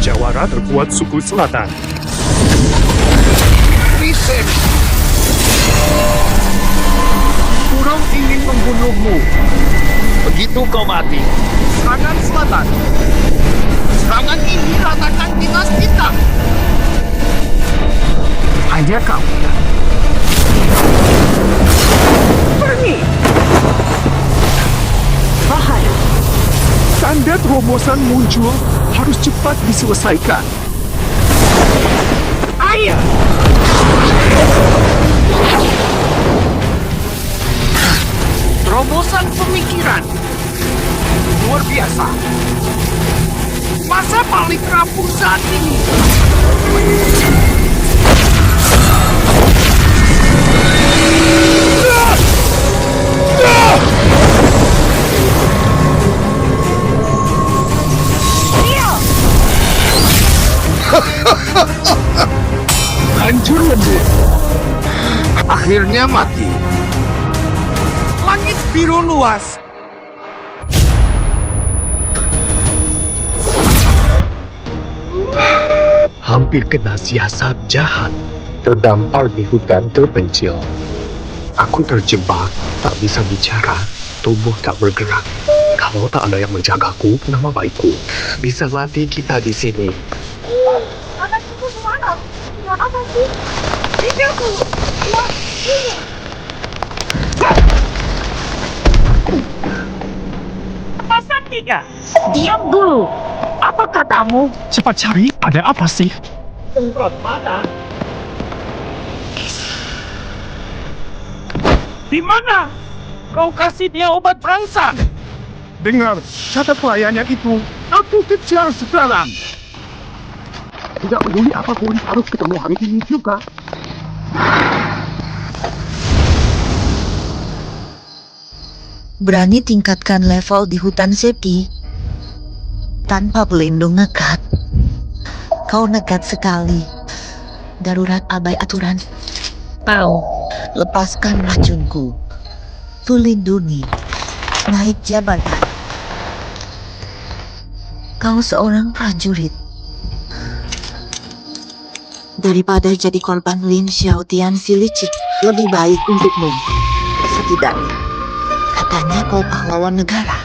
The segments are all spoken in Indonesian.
Jawara terkuat suku selatan. Risek. Kurang ingin membunuhmu. Begitu kau mati. Serangan selatan. Serangan ini ratakan dinas kita. Hanya kau. Pergi. Bahaya. Tanda terobosan muncul harus cepat diselesaikan. Ayo. Terobosan pemikiran. Luar biasa. Masa paling rapuh saat ini. Hancur lebur. Akhirnya mati. Langit biru luas. Hampir kena siasat jahat. Terdampar di hutan terpencil. Aku terjebak, tak bisa bicara, tubuh tak bergerak. Kalau tak ada yang menjagaku, nama baikku bisa mati kita di sini. Anak itu mana? Ya apa sih? Hidupku. Ya, ini. Pasal 3. Diam dulu. Apa katamu? Cepat cari, ada apa sih? Semprot mata. Di mana? Kau kasih dia obat perangsang. Dengar, kata pelayannya itu. Aku kejar sekarang. Tidak peduli apapun, harus ketemu hari ini juga. Berani tingkatkan level di hutan sepi. Tanpa pelindung nekat. Kau nekat sekali. Darurat abai aturan. Kau lepaskan racunku. Tulindungi. Naik jabatan. Kau seorang prajurit. Daripada jadi korban Lin Xiaotian si licik, lebih baik untukmu. Setidaknya, katanya kau pahlawan negara.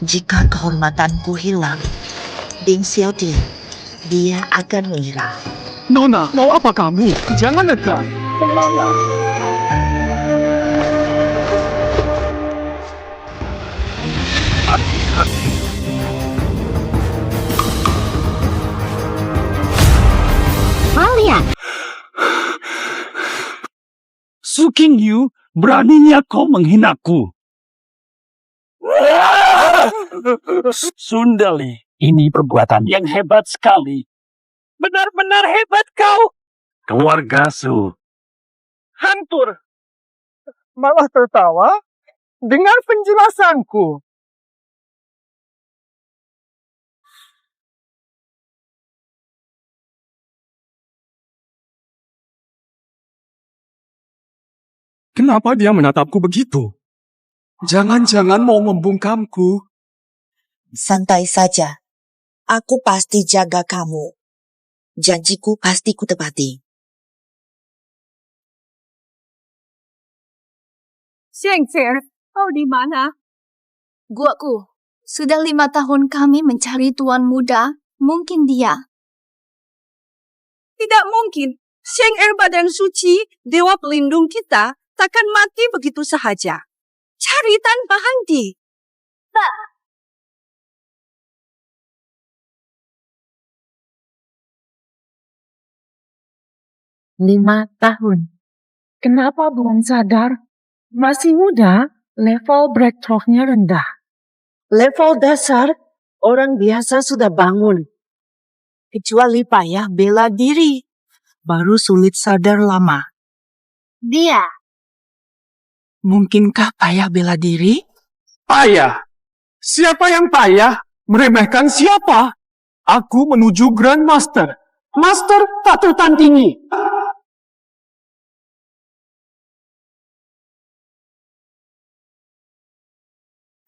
Jika kehormatanku hilang, Ding Xiaotian, dia akan mengira. Nona, mau apa kamu? Jangan nekat. Hati-hati. Kalian. Su Qingyu, beraninya kau menghinaku. Sundali, ini perbuatan yang hebat sekali. Benar-benar hebat kau. Keluarga Su. Hancur. Malah tertawa. Dengar penjelasanku. Kenapa dia menatapku begitu? Jangan-jangan mau membungkamku. Santai saja. Aku pasti jaga kamu. Janjiku pasti kutepati. Shengfer, kau di mana? Guaku. Sudah 5 tahun kami mencari tuan muda. Mungkin dia. Tidak mungkin. Sheng badan suci, dewa pelindung kita, takkan mati begitu sahaja. Cari tanpa henti. Pak. 5 tahun. Kenapa belum sadar? Masih muda, level breakthrough-nya rendah. Level dasar, orang biasa sudah bangun. Kecuali payah bela diri, baru sulit sadar lama. Dia. Mungkinkah payah bela diri? Payah? Siapa yang payah? Meremehkan siapa? Aku menuju Grandmaster. Master tak tertandingi.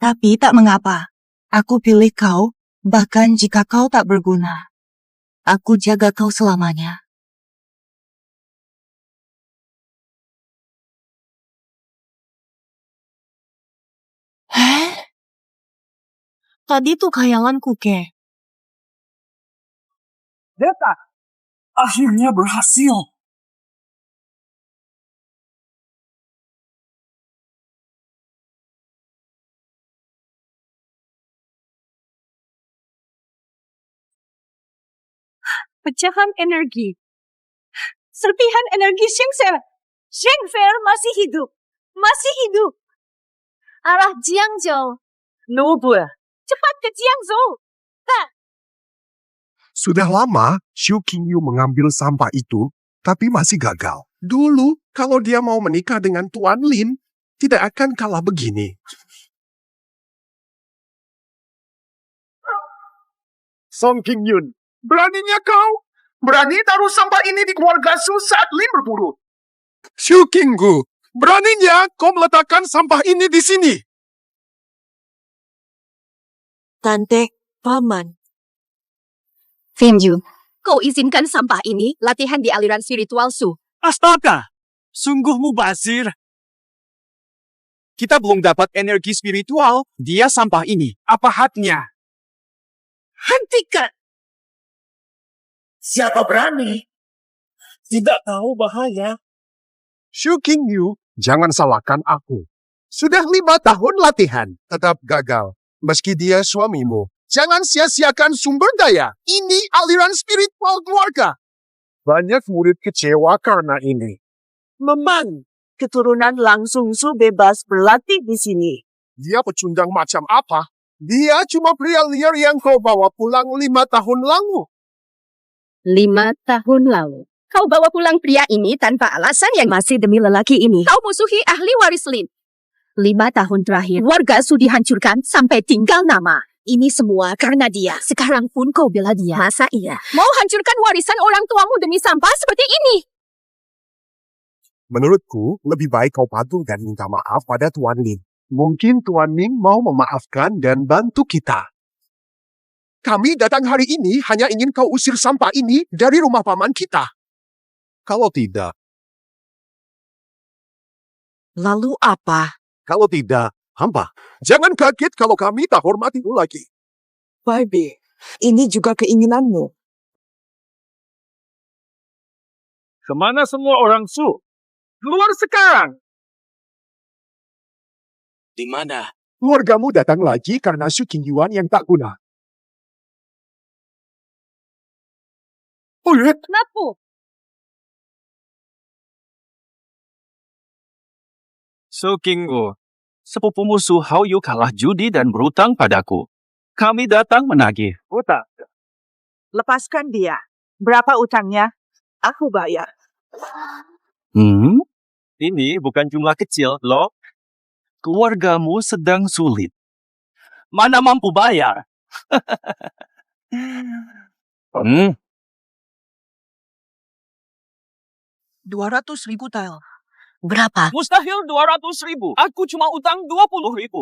Tapi tak mengapa. Aku pilih kau, bahkan jika kau tak berguna. Aku jaga kau selamanya. Heh? Tadi tuh khayalanku, Ke. Deta, akhirnya berhasil. Pecahan energi. Serpihan energi Shengfer. Shengfer masih hidup. Masih hidup. Arah Jiangzhou. Noble. Cepat ke Jiangzhou. Sudah lama Xu Qingyu mengambil sampah itu, tapi masih gagal. Dulu, kalau dia mau menikah dengan Tuan Lin, tidak akan kalah begini. Song Qingyun, beraninya kau? Berani taruh sampah ini di keluarga Su saat Lin berburu? Xu Qinggu, beraninya kau meletakkan sampah ini di sini. Tante, Paman. Fenju, kau izinkan sampah ini latihan di aliran spiritual Su. Astaga, sungguh mubazir. Kita belum dapat energi spiritual, dia sampah ini. Apa haknya? Hentikan! Siapa berani? Tidak tahu bahaya. Xu Qingyu, jangan salahkan aku. Sudah 5 tahun latihan, tetap gagal. Meski dia suamimu, jangan sia-siakan sumber daya. Ini aliran spiritual keluarga. Banyak murid kecewa karena ini. Memang, keturunan langsung Su bebas berlatih di sini. Dia pecundang macam apa? Dia cuma pria liar yang kau bawa pulang 5 tahun lalu. 5 tahun lalu. Kau bawa pulang pria ini tanpa alasan yang masih demi lelaki ini. Kau musuhi ahli waris Lin. 5 tahun terakhir, warga Su dihancurkan sampai tinggal nama. Ini semua karena dia. Sekarang pun kau bela dia. Masa iya? Mau hancurkan warisan orang tuamu demi sampah seperti ini? Menurutku, lebih baik kau patuh dan minta maaf pada Tuan Lin. Mungkin Tuan Ning mau memaafkan dan bantu kita. Kami datang hari ini hanya ingin kau usir sampah ini dari rumah paman kita. Kalau tidak, Lalu apa? kalau tidak, hamba. Jangan kaget kalau kami tak hormatimu lagi. Barbie, ini juga keinginanmu. Kemana semua orang Su? Keluar sekarang! Di mana? Keluargamu datang lagi karena Xu Qingyuan yang tak guna. Oh ya, Kenapa? Su Qinggu, sepupumu Su Haoyu kalah judi dan berutang padaku. Kami datang menagih. utang. Lepaskan dia. Berapa utangnya? Aku bayar. Ini bukan jumlah kecil, loh. Keluargamu sedang sulit. Mana mampu bayar? 200.000 tel. Berapa? Mustahil 200.000. Aku cuma utang 20.000.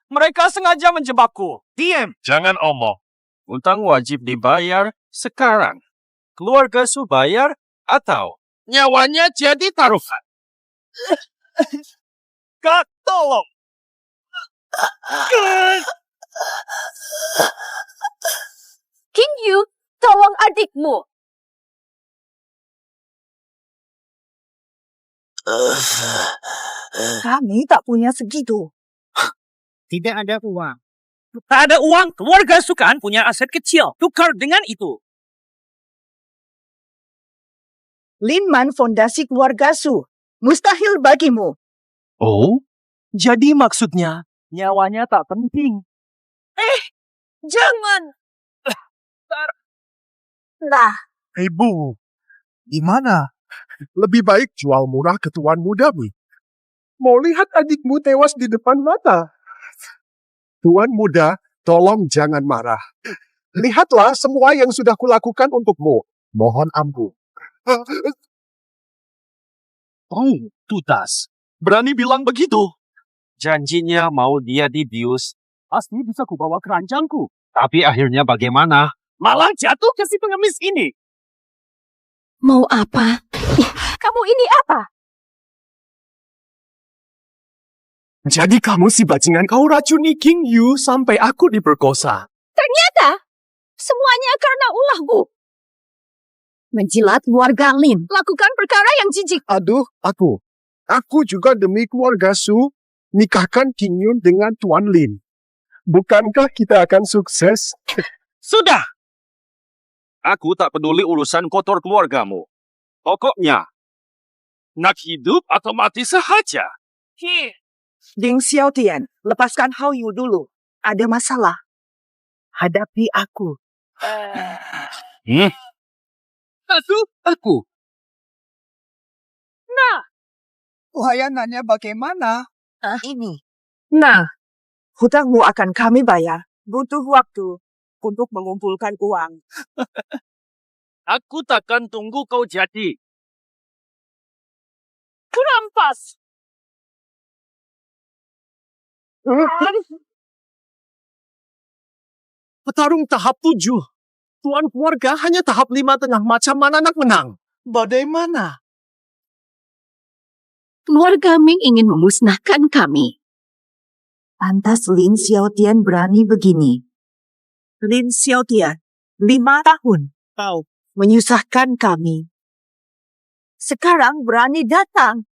Mereka sengaja menjebakku. Diam! Jangan omong. Utang wajib dibayar sekarang. Keluarga Su bayar atau Nyawanya jadi taruhan. Kak, tolong! Qingyu, tolong adikmu. Kami tak punya segitu. Tidak ada uang. tak ada uang? Keluarga Su kan punya aset kecil. Tukar dengan itu. Linman fondasi keluarga Su. Mustahil bagimu. Oh? Jadi maksudnya nyawanya tak penting. Jangan. Nah, Ibu, gimana? Lebih baik jual murah ke tuan mudamu. Mau lihat adikmu tewas di depan mata. Tuan muda, tolong jangan marah. Lihatlah semua yang sudah kulakukan untukmu. Mohon ampun. Oh, tutas. Berani bilang begitu. Janjinya mau dia dibius. Pasti bisa kubawa keranjangku. Tapi akhirnya bagaimana? Malah jatuh ke si pengemis ini. Mau apa? Kamu ini apa? Jadi kamu si bajingan kau racuni King Yu sampai aku diperkosa. Ternyata semuanya karena ulahmu. Menjilat keluarga Lin. Lakukan perkara yang jijik. Aduh, aku juga demi keluarga Su nikahkan King Yun dengan Tuan Lin. Bukankah kita akan sukses? Sudah. Aku tak peduli urusan kotor keluargamu. Pokoknya, nak hidup atau mati sahaja. Ding Xiaotian, lepaskan Hao Yu dulu. Ada masalah. Hadapi aku. Aku. Layanannya bagaimana? Ini. Nah, hutangmu akan kami bayar. Butuh waktu untuk mengumpulkan uang. Aku takkan tunggu kau jadi. Kerampas! Petarung tahap 7. Tuan keluarga hanya tahap 5 tengah, macam mana nak menang? Bagaimana? Keluarga Ming ingin memusnahkan kami. Pantas Lin Xiaotian berani begini. Lin Xiaotian, 5 tahun kau menyusahkan kami. Sekarang berani datang.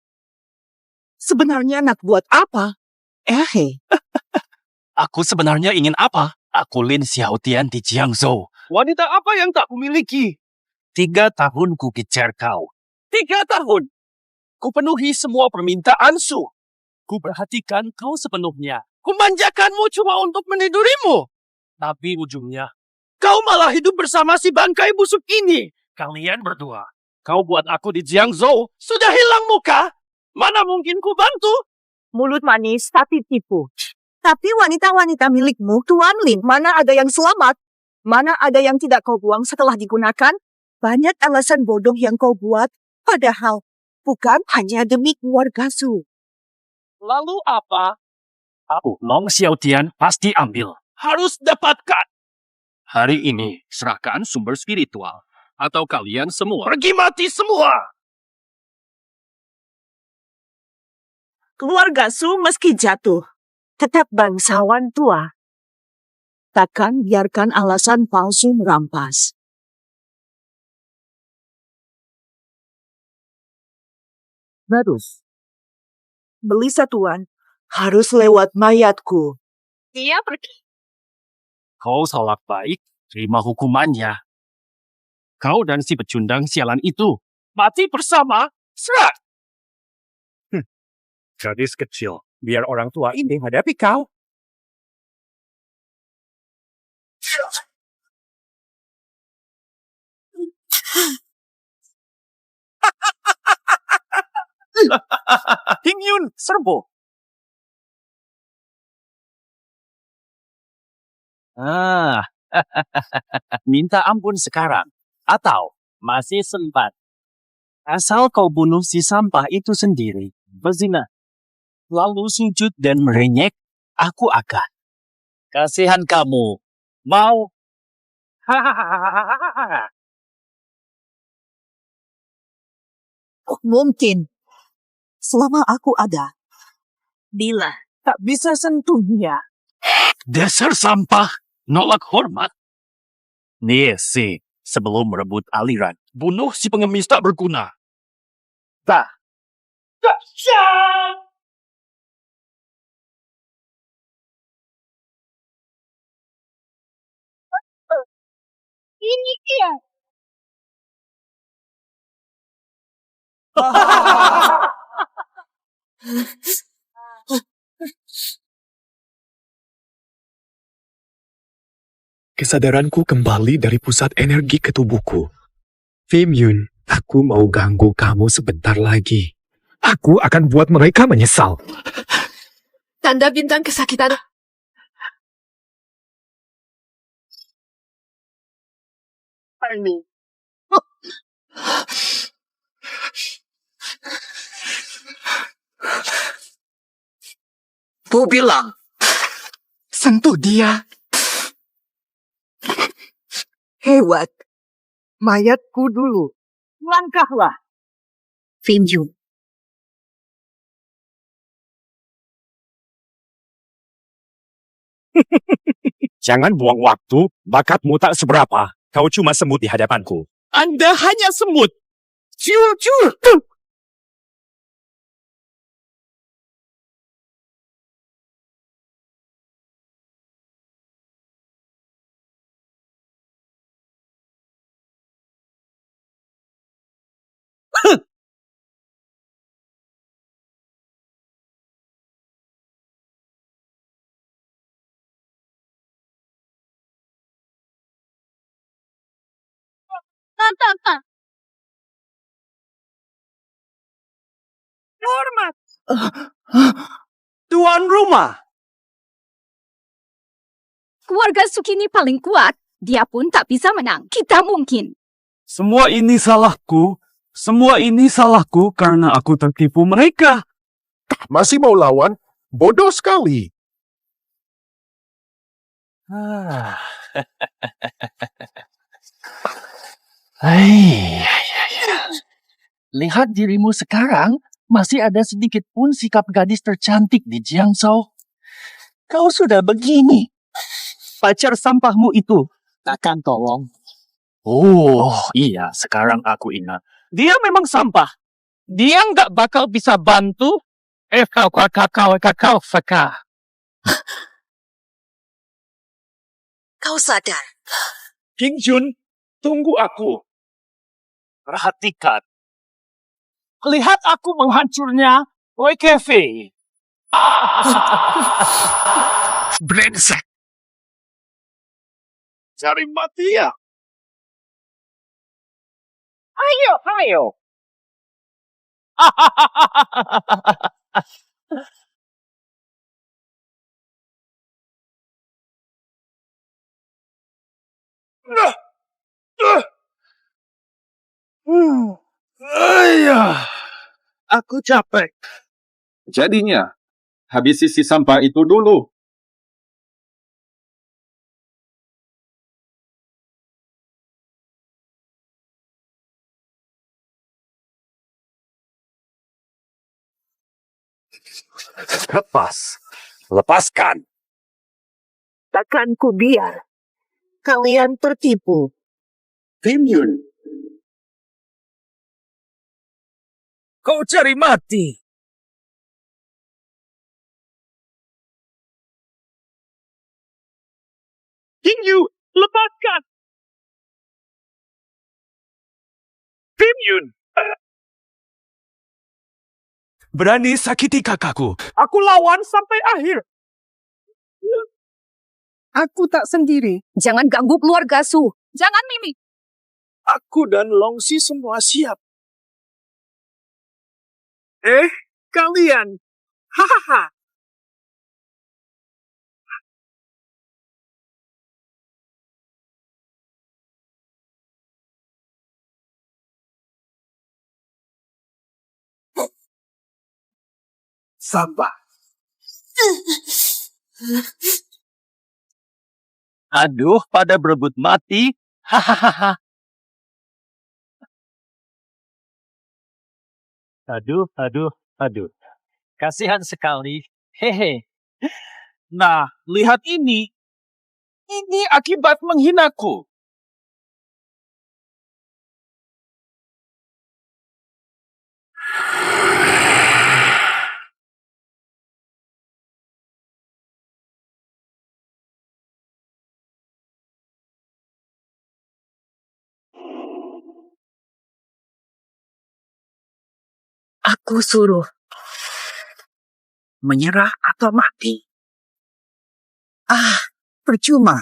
Sebenarnya nak buat apa? Aku sebenarnya ingin apa? Aku Lin Xiaotian di Jiangzhou. Wanita apa yang tak kumiliki? 3 tahun ku kejar kau. 3 tahun. Ku penuhi semua permintaan Su. Ku perhatikan kau sepenuhnya. Ku manjakanmu cuma untuk menidurimu. Tapi ujungnya, kau malah hidup bersama si bangkai busuk ini. Kalian berdua. Kau buat aku di Jiangzhou. Sudah hilang muka. Mana mungkin ku bantu? Mulut manis tapi tipu. Tapi wanita-wanita milikmu, Tuan Lin, mana ada yang selamat? Mana ada yang tidak kau buang setelah digunakan? Banyak alasan bodoh yang kau buat, padahal bukan hanya demi keluarga Su. Lalu apa? Aku, Long Xiaotian, pasti ambil. Harus dapatkan. Hari ini, serahkan sumber spiritual. Atau kalian semua pergi mati semua. Keluarga Su meski jatuh, tetap bangsawan tua. Takkan biarkan alasan palsu merampas. Bagus. Beli satuan harus lewat mayatku. Dia pergi. Kau salah baik, terima hukumannya. Kau dan si pecundang sialan itu mati bersama. Serat. Gadis kecil, biar orang tua ini hadapi kau. King Yun, serbu. Minta ampun sekarang. Atau masih sempat. Asal kau bunuh si sampah itu sendiri. Berzina. Lalu sujud dan merenyek, aku akan. Kasihan kamu. Mau? Hahaha. Mungkin. Selama aku ada. Bila tak bisa sentuhnya. Dasar sampah. Nolak hormat. Nih sih, sebelum merebut aliran, bunuh si pengemis tak berguna. Tak. Ini dia. Kesadaranku kembali dari pusat energi ke tubuhku. Fim Yun, aku mau ganggu kamu sebentar lagi. Aku akan buat mereka menyesal. Tanda bintang kesakitan. Ini. Bu bilang, sentuh dia. Hebat. Mayatku dulu. Langkahlah. Finju. Jangan buang waktu, bakatmu tak seberapa. Kau cuma semut di hadapanku. Anda hanya semut. Ciu, ciu. Hormat. Tuan rumah. Keluarga Sukini paling kuat. Dia pun tak bisa menang. Kita mungkin. Semua ini salahku. Semua ini salahku karena aku tertipu mereka. Masih mau lawan? Bodoh sekali. Lihat dirimu sekarang, masih ada sedikit pun sikap gadis tercantik di Jiangzhou. Kau sudah begini. Pacar sampahmu itu takkan tolong. Oh, iya, sekarang aku ingat. Dia memang sampah. Dia nggak bakal bisa bantu. Kakau, Feka. Kau sadar. King Jun, tunggu aku. Perhatikan. Lihat aku menghancurnya Roy Cafe. Brengsek. Cari mati ya. Ayo. Aku capek. Jadinya, habisi si sampah itu dulu. Lepaskan. Takkan ku biar kalian tertipu. Kim Yun. Kau cari mati. King Yu, lepaskan. Kim Yun. Berani sakiti kakakku. Aku lawan sampai akhir. Aku tak sendiri. Jangan ganggu keluarga Su. Jangan mimik. Aku dan Longsi semua siap. Kalian. Hahaha. Sabar. Aduh, pada berebut mati. Hahaha. Aduh. Kasihan sekali. Hehe. Nah, lihat ini. Ini akibat menghinaku. Aku suruh menyerah atau mati. Percuma.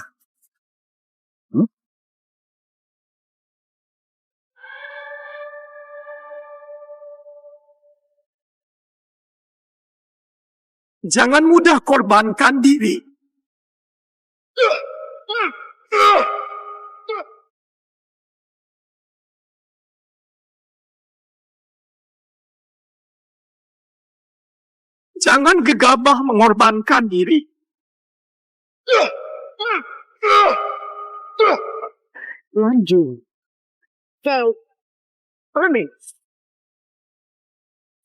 Jangan mudah korbankan diri. Jangan gegabah mengorbankan diri. Lanjut. Kau Ernest.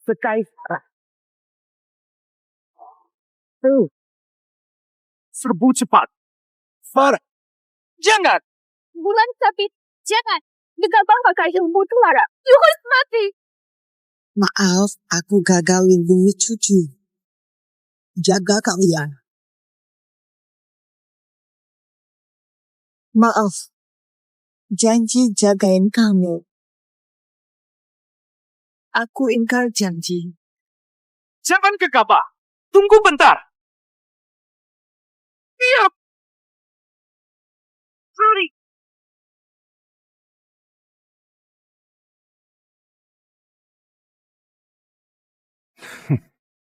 Sekarang. Oh, Serbu cepat. Farah. Jangan. Bulan sabit, jangan. Gegabah pakai ilmu telara. You harus mati. Maaf, aku gagal lindungi cucu. Jaga kalian. Maaf, janji jagain kamu. Aku ingkar janji. Jangan gegabah. Tunggu bentar. Iya. Sorry.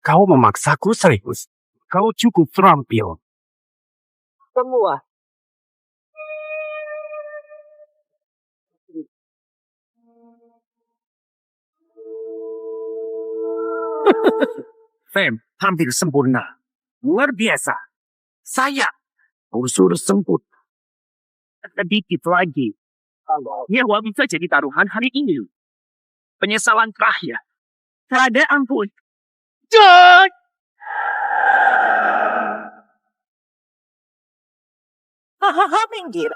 Kau memaksaku serius. Kau cukup terampil. semua. Fem, hampir sempurna. Luar biasa. Saya unsur semput. Sedikit lagi. Nyawa bisa jadi taruhan hari ini. Penyesalan terakhir. Tiada ampun. Dan... Hahaha, minggir.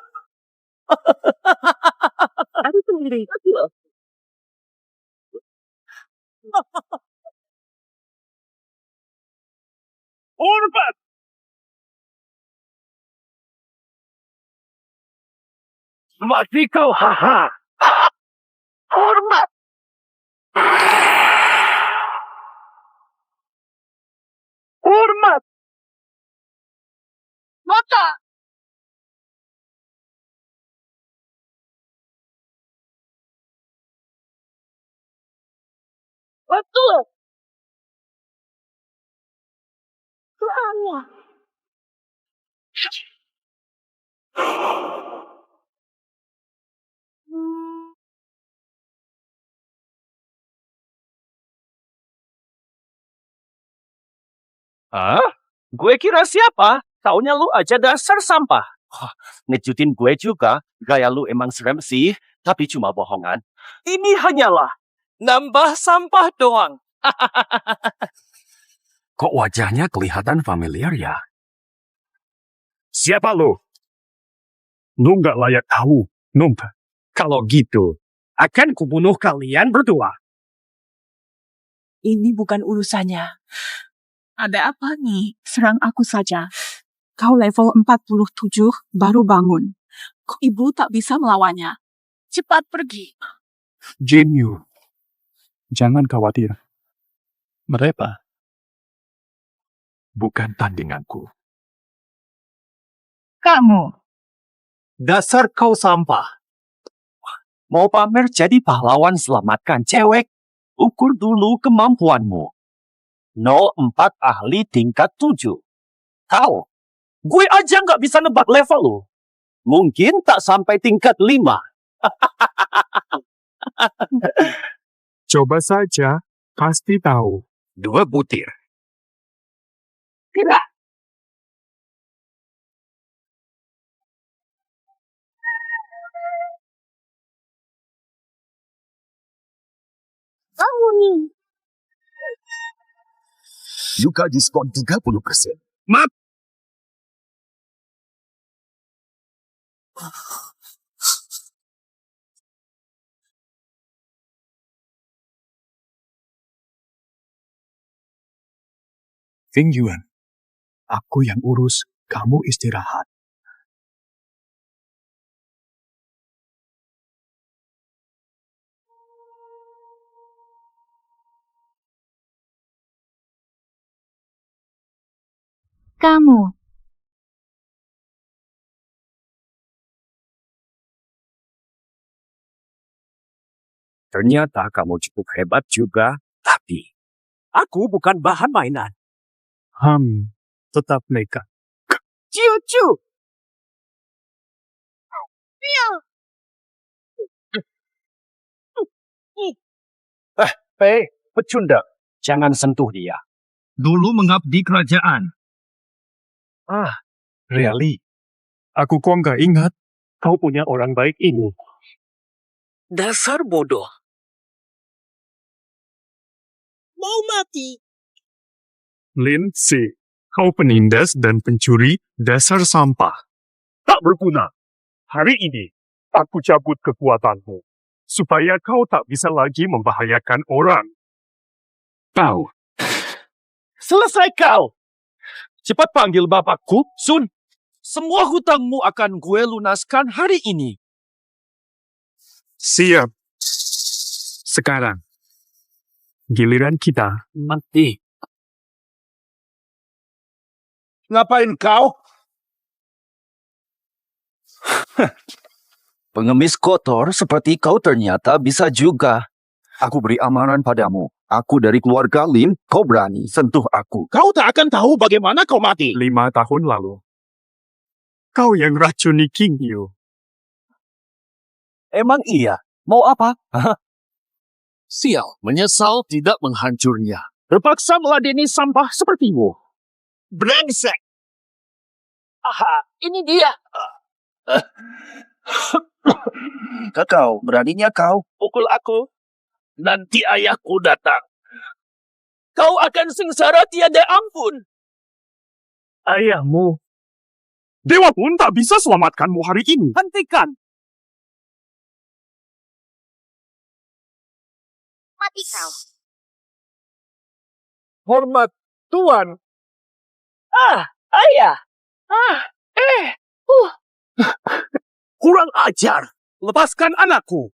Aku sendiri. Hormat! Mati kau, haha! Hormat! Hormat! Mata! Betul. Semua. Hah? Gue kira siapa? Taunya lu aja dasar sampah. Ngejutin gue juga. Gaya lu emang serem sih, tapi cuma bohongan. Ini hanyalah nambah sampah doang. Kok wajahnya kelihatan familiar ya? Siapa lu? Lu nggak layak tahu, Nump. Kalau gitu, akan kubunuh kalian berdua. Ini bukan urusannya. Ada apa nih? Serang aku saja. Kau level 47 baru bangun. Kok ibu tak bisa melawannya? Cepat pergi. Jinyu, jangan khawatir. Mereka bukan tandinganku. Kamu. Dasar kau sampah. Mau pamer jadi pahlawan selamatkan cewek? Ukur dulu kemampuanmu. 04 ahli tingkat 7. Tahu, gue aja nggak bisa nebak level lu. Mungkin tak sampai tingkat 5. Coba saja, pasti tahu. 2 butir. Tidak. Kamu nih. Yuka diskon 30%. Mat! Fing Yuan, aku yang urus, kamu istirahat. Kamu. Ternyata kamu cukup hebat juga, tapi aku bukan bahan mainan. Tetap nekat. Ciu-ciu! Pecundang. Jangan sentuh dia. Dulu mengabdi kerajaan. Really? Aku kok nggak ingat. Kau punya orang baik ini. Dasar bodoh. Mau mati. Lin Si, kau penindas dan pencuri dasar sampah. Tak berguna. Hari ini, aku cabut kekuatanmu. Supaya kau tak bisa lagi membahayakan orang. Kau. Selesai kau. Cepat panggil bapakku, Sun. Semua hutangmu akan gue lunaskan hari ini. Siap. Sekarang, giliran kita. Mati. Ngapain kau? Pengemis kotor seperti kau ternyata bisa juga. Aku beri amaran padamu. Aku dari keluarga Lin, kau berani sentuh aku. Kau tak akan tahu bagaimana kau mati. 5 tahun lalu. Kau yang racuni King Yu. Emang iya? Mau apa? Sial, menyesal tidak menghancurnya. Terpaksa meladeni sampah sepertimu. Brengsek. Aha, ini dia. Kau, beraninya kau pukul aku? Nanti ayahku datang. Kau akan sengsara tiada ampun. Ayahmu. Dewa pun tak bisa selamatkanmu hari ini. Hentikan. Mati kau. Hormat Tuan. Ayah. Kurang ajar. Lepaskan anakku.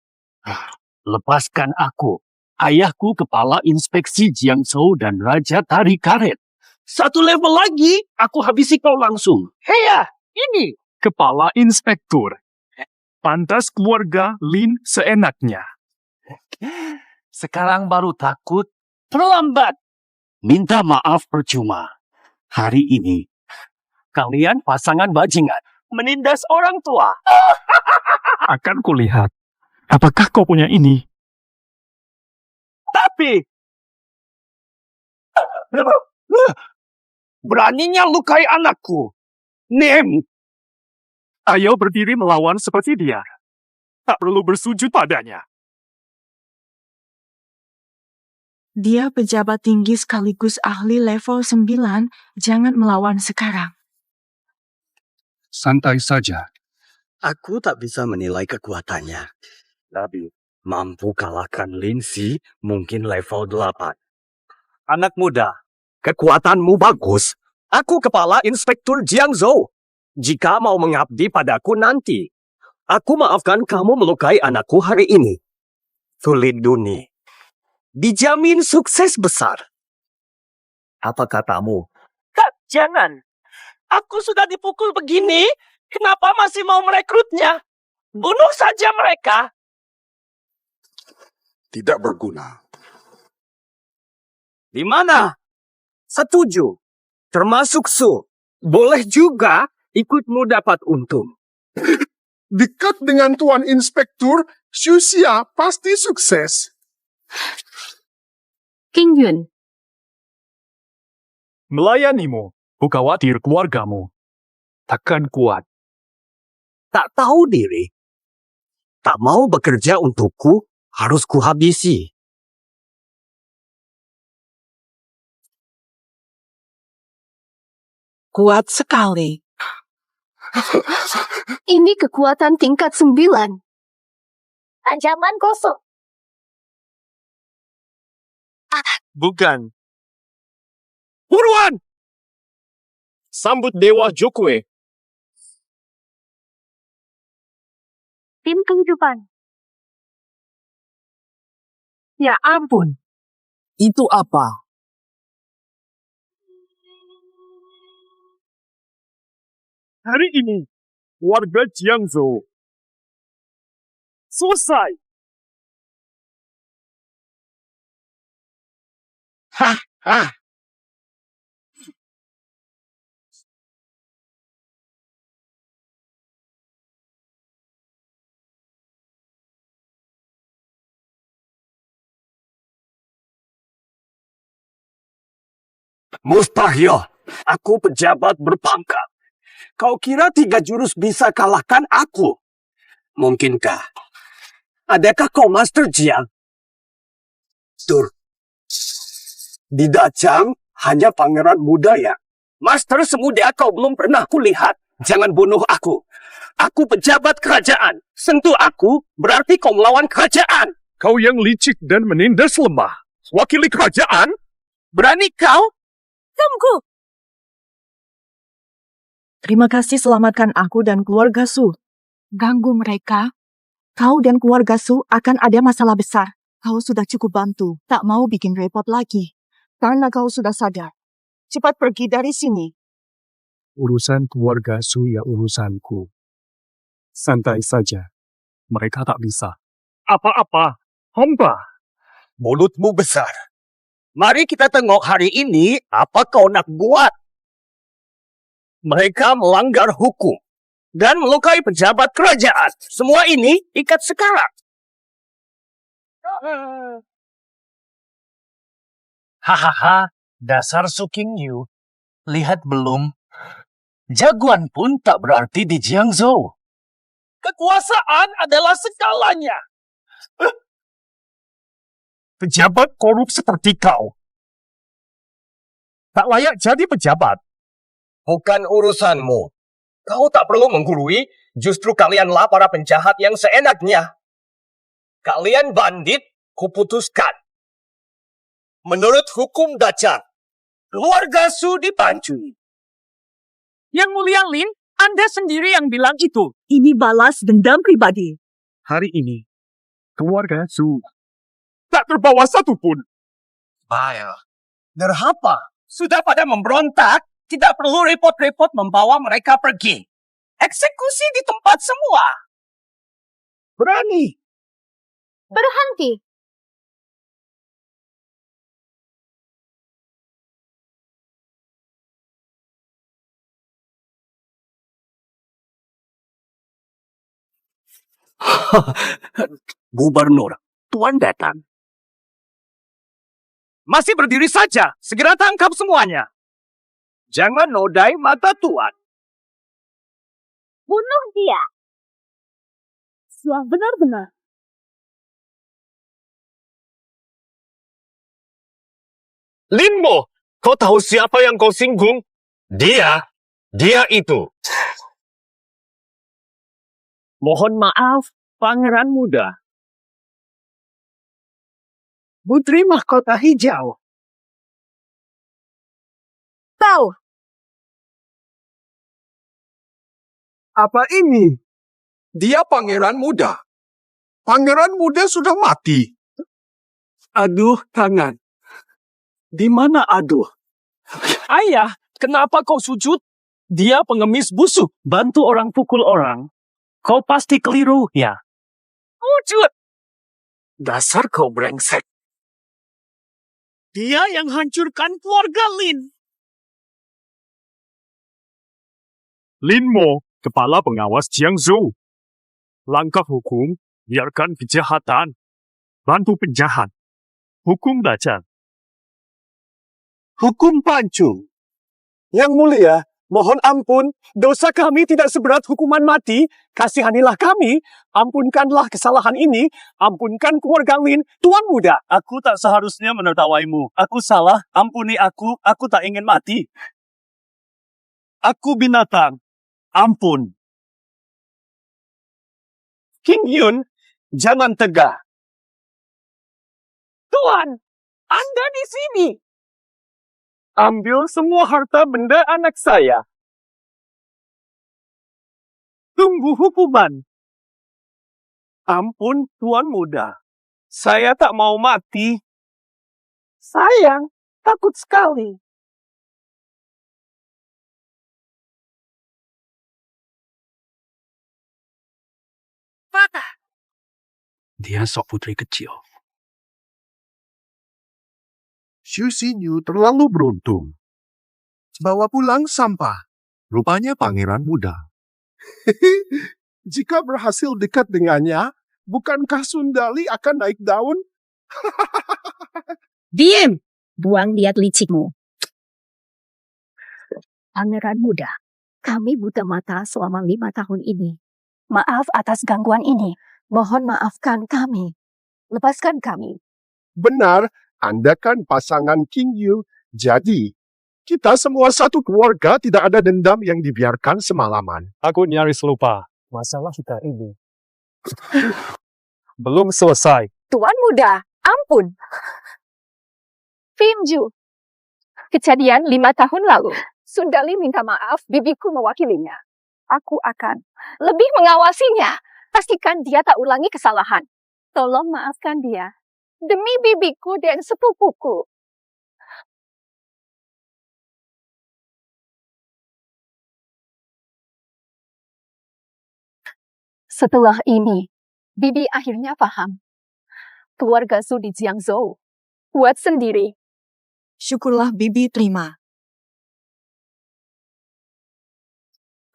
Lepaskan aku. Ayahku kepala inspeksi Jiangzhou dan Raja Tari Karet. 1 level lagi, aku habisi kau langsung. Heya, ini. Kepala inspektur. Pantas keluarga Lin seenaknya. Sekarang baru takut. Terlambat. Minta maaf percuma. Hari ini, kalian pasangan bajingan. Menindas orang tua. Akan kulihat. Apakah kau punya ini? Tapi, beraninya lukai anakku. Nem. Ayo berdiri melawan seperti dia. Tak perlu bersujud padanya. Dia pejabat tinggi sekaligus ahli level 9, jangan melawan sekarang. Santai saja. Aku tak bisa menilai kekuatannya. Tapi mampu kalahkan Lin Si mungkin level 8. Anak muda, kekuatanmu bagus. Aku kepala inspektur Jiangzhou. Jika mau mengabdi padaku nanti, aku maafkan kamu melukai anakku hari ini. Tuliduni. Dijamin sukses besar. Apa katamu? Kak, jangan. Aku sudah dipukul begini, kenapa masih mau merekrutnya? Bunuh saja mereka. Tidak berguna. Di mana? Setuju. Termasuk Su. Boleh juga ikutmu dapat untung. Dekat dengan Tuan Inspektur, Xuxia pasti sukses. King Yun, Melayanimu. Ku khawatir keluargamu. Takkan kuat. Tak tahu diri. Tak mau bekerja untukku, harus kuhabisi. Kuat sekali. ini kekuatan tingkat 9. Ancaman kosong. Bukan. Buruan! Sambut Dewa Jokwe. Tim kehidupan. Ya ampun. Itu apa? Hari ini, warga Jiangzhou. Selesai. Mustahil. Aku pejabat berpangkat. Kau kira 3 jurus bisa kalahkan aku? Mungkinkah? Adakah kau Master Jiang? Dur. Di Dacang hanya pangeran muda ya. Master semuda kau belum pernah kulihat. Jangan bunuh aku. Aku pejabat kerajaan. Sentuh aku berarti kau melawan kerajaan. Kau yang licik dan menindas lemah. Wakili kerajaan? Berani kau? Tunggu! Terima kasih selamatkan aku dan keluarga Su. Ganggu mereka. Kau dan keluarga Su akan ada masalah besar. Kau sudah cukup bantu. Tak mau bikin repot lagi. Karena kau sudah sadar. Cepat pergi dari sini. Urusan keluarga Su ya urusanku. Santai saja. Mereka tak bisa. Apa-apa? Hamba. Mulutmu besar. Mari kita tengok hari ini apa kau nak buat. Mereka melanggar hukum dan melukai pejabat kerajaan. Semua ini ikat sekarat. Hahaha, dasar Suking Yu. Lihat belum? Jagoan pun tak berarti di Jiangzhou. Kekuasaan adalah segalanya. Pejabat korup seperti kau. Tak layak jadi pejabat. Bukan urusanmu. Kau tak perlu menggurui, justru kalianlah para penjahat yang seenaknya. Kalian bandit, kuputuskan. Menurut hukum Dacang, keluarga Su dipancung. Yang mulia Lin, Anda sendiri yang bilang itu. Ini balas dendam pribadi. Hari ini, keluarga Su Tak terbawa satupun. Bahaya. Derhapa. Sudah pada memberontak, tidak perlu repot-repot membawa mereka pergi. Eksekusi di tempat semua. Berani. Berhenti. Gubernur, Tuan datang. Masih berdiri saja, segera tangkap semuanya. Jangan nodai mata Tuan. Bunuh dia. Suah benar-benar. Linmo, kau tahu siapa yang kau singgung? Dia itu. Mohon maaf, Pangeran Muda. Putri Mahkota Hijau. Tahu. Apa ini? Dia pangeran muda. Pangeran muda sudah mati. Aduh, tangan. Di mana aduh? Ayah, kenapa kau sujud? Dia pengemis busuk, bantu orang pukul orang. Kau pasti keliru, ya? Wujud! Dasar kau brengsek. Dia yang hancurkan keluarga Lin. Linmo, kepala pengawas Jiangzhou. Langkah hukum, biarkan kejahatan. Bantu penjahat. Hukum Dacang. Hukum pancung. Yang mulia, mohon ampun, dosa kami tidak seberat hukuman mati. Kasihanilah kami, ampunkanlah kesalahan ini, ampunkan keluarga Lin, Tuan Muda. Aku tak seharusnya menertawaimu. Aku salah, ampuni aku tak ingin mati. Aku binatang, ampun. King Yun, jangan tegah. Tuan, Anda di sini. Ambil semua harta benda anak saya. Tunggu hukuman. Ampun, Tuan Muda. Saya tak mau mati. Sayang, takut sekali. Dia sok putri kecil. Xu Xinyu terlalu beruntung. Bawa pulang sampah. Rupanya pangeran muda. Jika berhasil dekat dengannya, bukankah Sundali akan naik daun? Diem! Buang liat licikmu. Pangeran Muda, kami buta mata selama 5 tahun ini. Maaf atas gangguan ini. Mohon maafkan kami. Lepaskan kami. Benar, Anda kan pasangan King Yu. Jadi, kita semua satu keluarga, tidak ada dendam yang dibiarkan semalaman. Aku nyaris lupa. Masalah kita ini belum selesai. Tuan muda, ampun. Finju. Kejadian 5 tahun lalu. Sundali minta maaf, bibiku mewakilinya. Aku akan lebih mengawasinya. Pastikan dia tak ulangi kesalahan. Tolong maafkan dia. Demi bibiku dan sepupuku. Setelah ini, Bibi akhirnya paham. Keluarga Su di Jiangzhou. Buat sendiri. Syukurlah Bibi terima.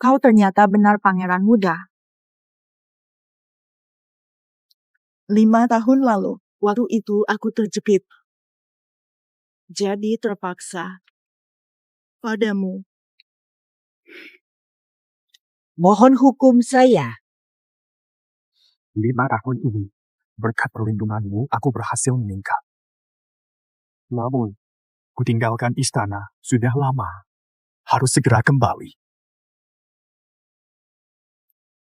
Kau ternyata benar pangeran muda. 5 tahun lalu, waktu itu aku terjepit. Jadi terpaksa padamu. Mohon hukum saya. 5 tahun ini, berkat perlindunganmu, aku berhasil meningkat. Namun, kutinggalkan istana sudah lama. Harus segera kembali.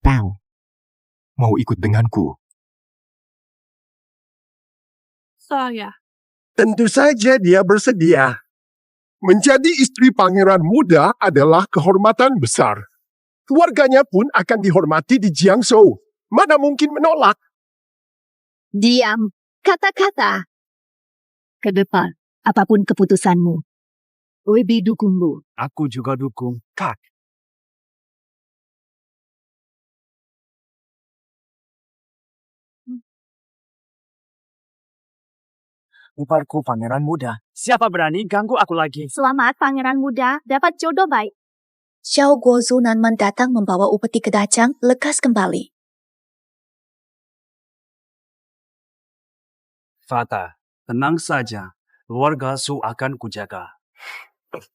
Pao, mau ikut denganku? Saya. Tentu saja dia bersedia. Menjadi istri pangeran muda adalah kehormatan besar. Keluarganya pun akan dihormati di Jiangzhou. Mana mungkin menolak? Diam. Kata-kata. Ke depan, apapun keputusanmu. Webi dukungmu. Aku juga dukung Kak. Iparku pangeran muda. Siapa berani ganggu aku lagi? Selamat pangeran muda, dapat jodoh baik. Xiao Guozu Nanman datang membawa upeti ke Dacang lekas kembali. Fata, tenang saja. Keluarga Su akan kujaga.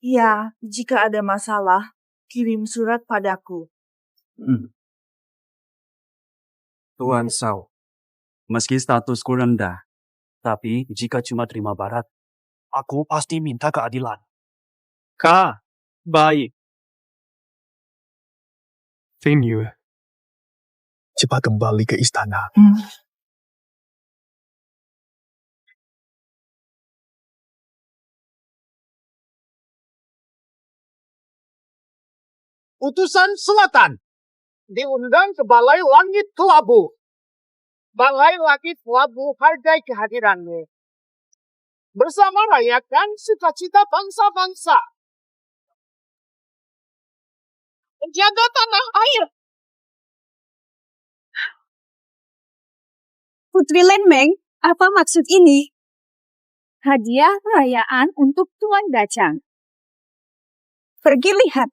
Ya, jika ada masalah, kirim surat padaku. Tuan Sao, meski statusku rendah, tapi jika cuma terima barat, aku pasti minta keadilan. Kak, baik. Finyu, cepat kembali ke istana. Utusan Selatan diundang ke Balai Langit Kelabu. Balai Langit Kelabu hargai kehadiranmu. Bersama rayakan sukacita bangsa-bangsa. Menjaga tanah air. Putri Lenmeng, apa maksud ini? Hadiah perayaan untuk Tuan Dacang. Pergi lihat.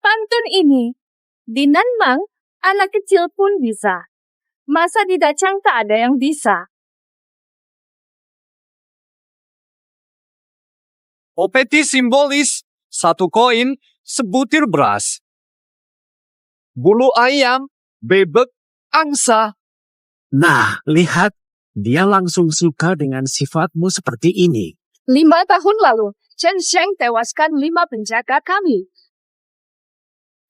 Pantun ini, di Nanmang, anak kecil pun bisa. Masa di Dacang tak ada yang bisa? Opeti simbolis, 1 koin, sebutir beras. Bulu ayam, bebek, angsa. Nah, lihat. Dia langsung suka dengan sifatmu seperti ini. 5 tahun lalu, Chen Sheng tewaskan 5 penjaga kami.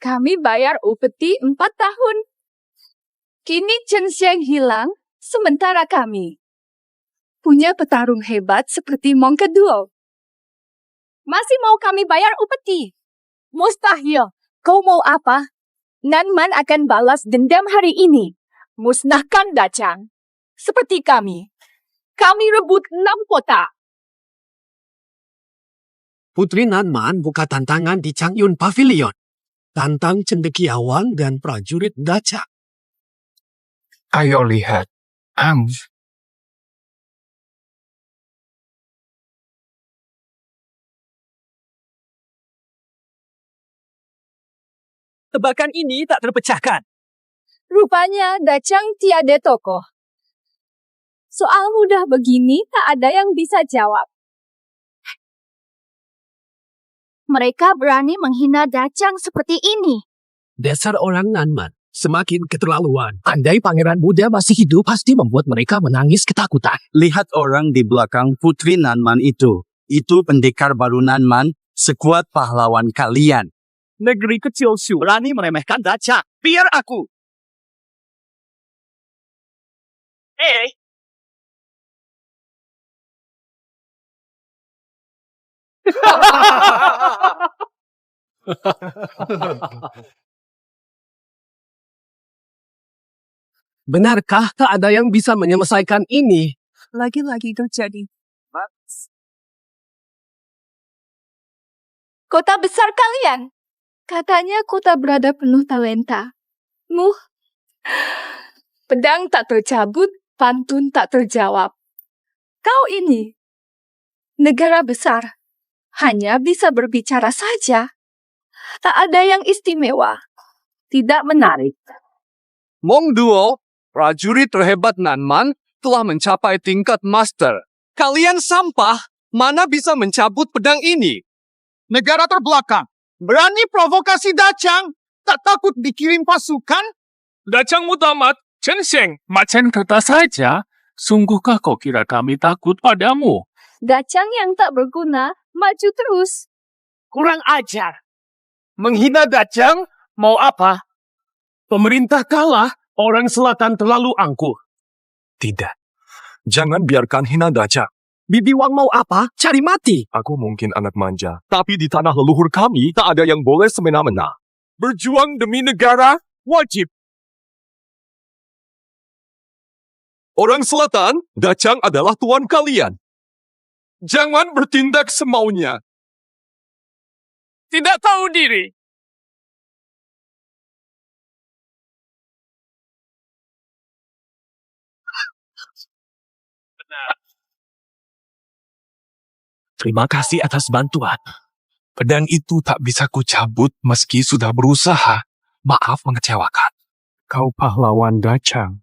Kami bayar upeti 4 tahun. Kini Chen Sheng hilang, sementara kami punya petarung hebat seperti Mongkeduo. Masih mau kami bayar upeti? Mustahil. Kau mau apa? Nanman akan balas dendam hari ini. Musnahkan Dacang. Seperti kami. Kami rebut 6 kota. Putri Nanman buka tantangan di Changyun Pavilion. Tantang cendekiawan dan prajurit Daca. Ayo lihat. Tebakan ini tak terpecahkan. Rupanya Dacang tiada tokoh. Soal mudah begini tak ada yang bisa jawab. Mereka berani menghina Dacang seperti ini. Dasar orang Nanman, semakin keterlaluan. Andai pangeran muda masih hidup, pasti membuat mereka menangis ketakutan. Lihat orang di belakang Putri Nanman itu. Itu pendekar baru Nanman, sekuat pahlawan kalian. Negeri kecil Shu berani meremehkan Dacang. Biar aku. Benarkah tak ada yang bisa menyelesaikan ini? Lagi-lagi terjadi. Kota besar kalian. Katanya kota berada penuh talenta. Pedang tak tercabut, pantun tak terjawab. Kau ini, negara besar, hanya bisa berbicara saja. Tak ada yang istimewa. Tidak menarik. Mong Duo, prajurit terhebat Nanman, telah mencapai tingkat master. Kalian sampah, mana bisa mencabut pedang ini? Negara terbelakang. Berani provokasi Dacang. Tak takut dikirim pasukan? Dacang mutamat, Chen Sheng, macam kata saja. Sungguhkah kau kira kami takut padamu? Dacang yang tak berguna, maju terus. Kurang ajar. Menghina Dacang, mau apa? Pemerintah kalah, orang selatan terlalu angkuh. Tidak. Jangan biarkan hina Dacang. Bibi Wang mau apa? Cari mati. Aku mungkin anak manja, tapi di tanah leluhur kami tak ada yang boleh semena-mena. Berjuang demi negara wajib. Orang selatan, Dacang adalah tuan kalian. Jangan bertindak semaunya. Tidak tahu diri. Terima kasih atas bantuan. Pedang itu tak bisa kucabut meski sudah berusaha. Maaf mengecewakan. Kau pahlawan Dacang.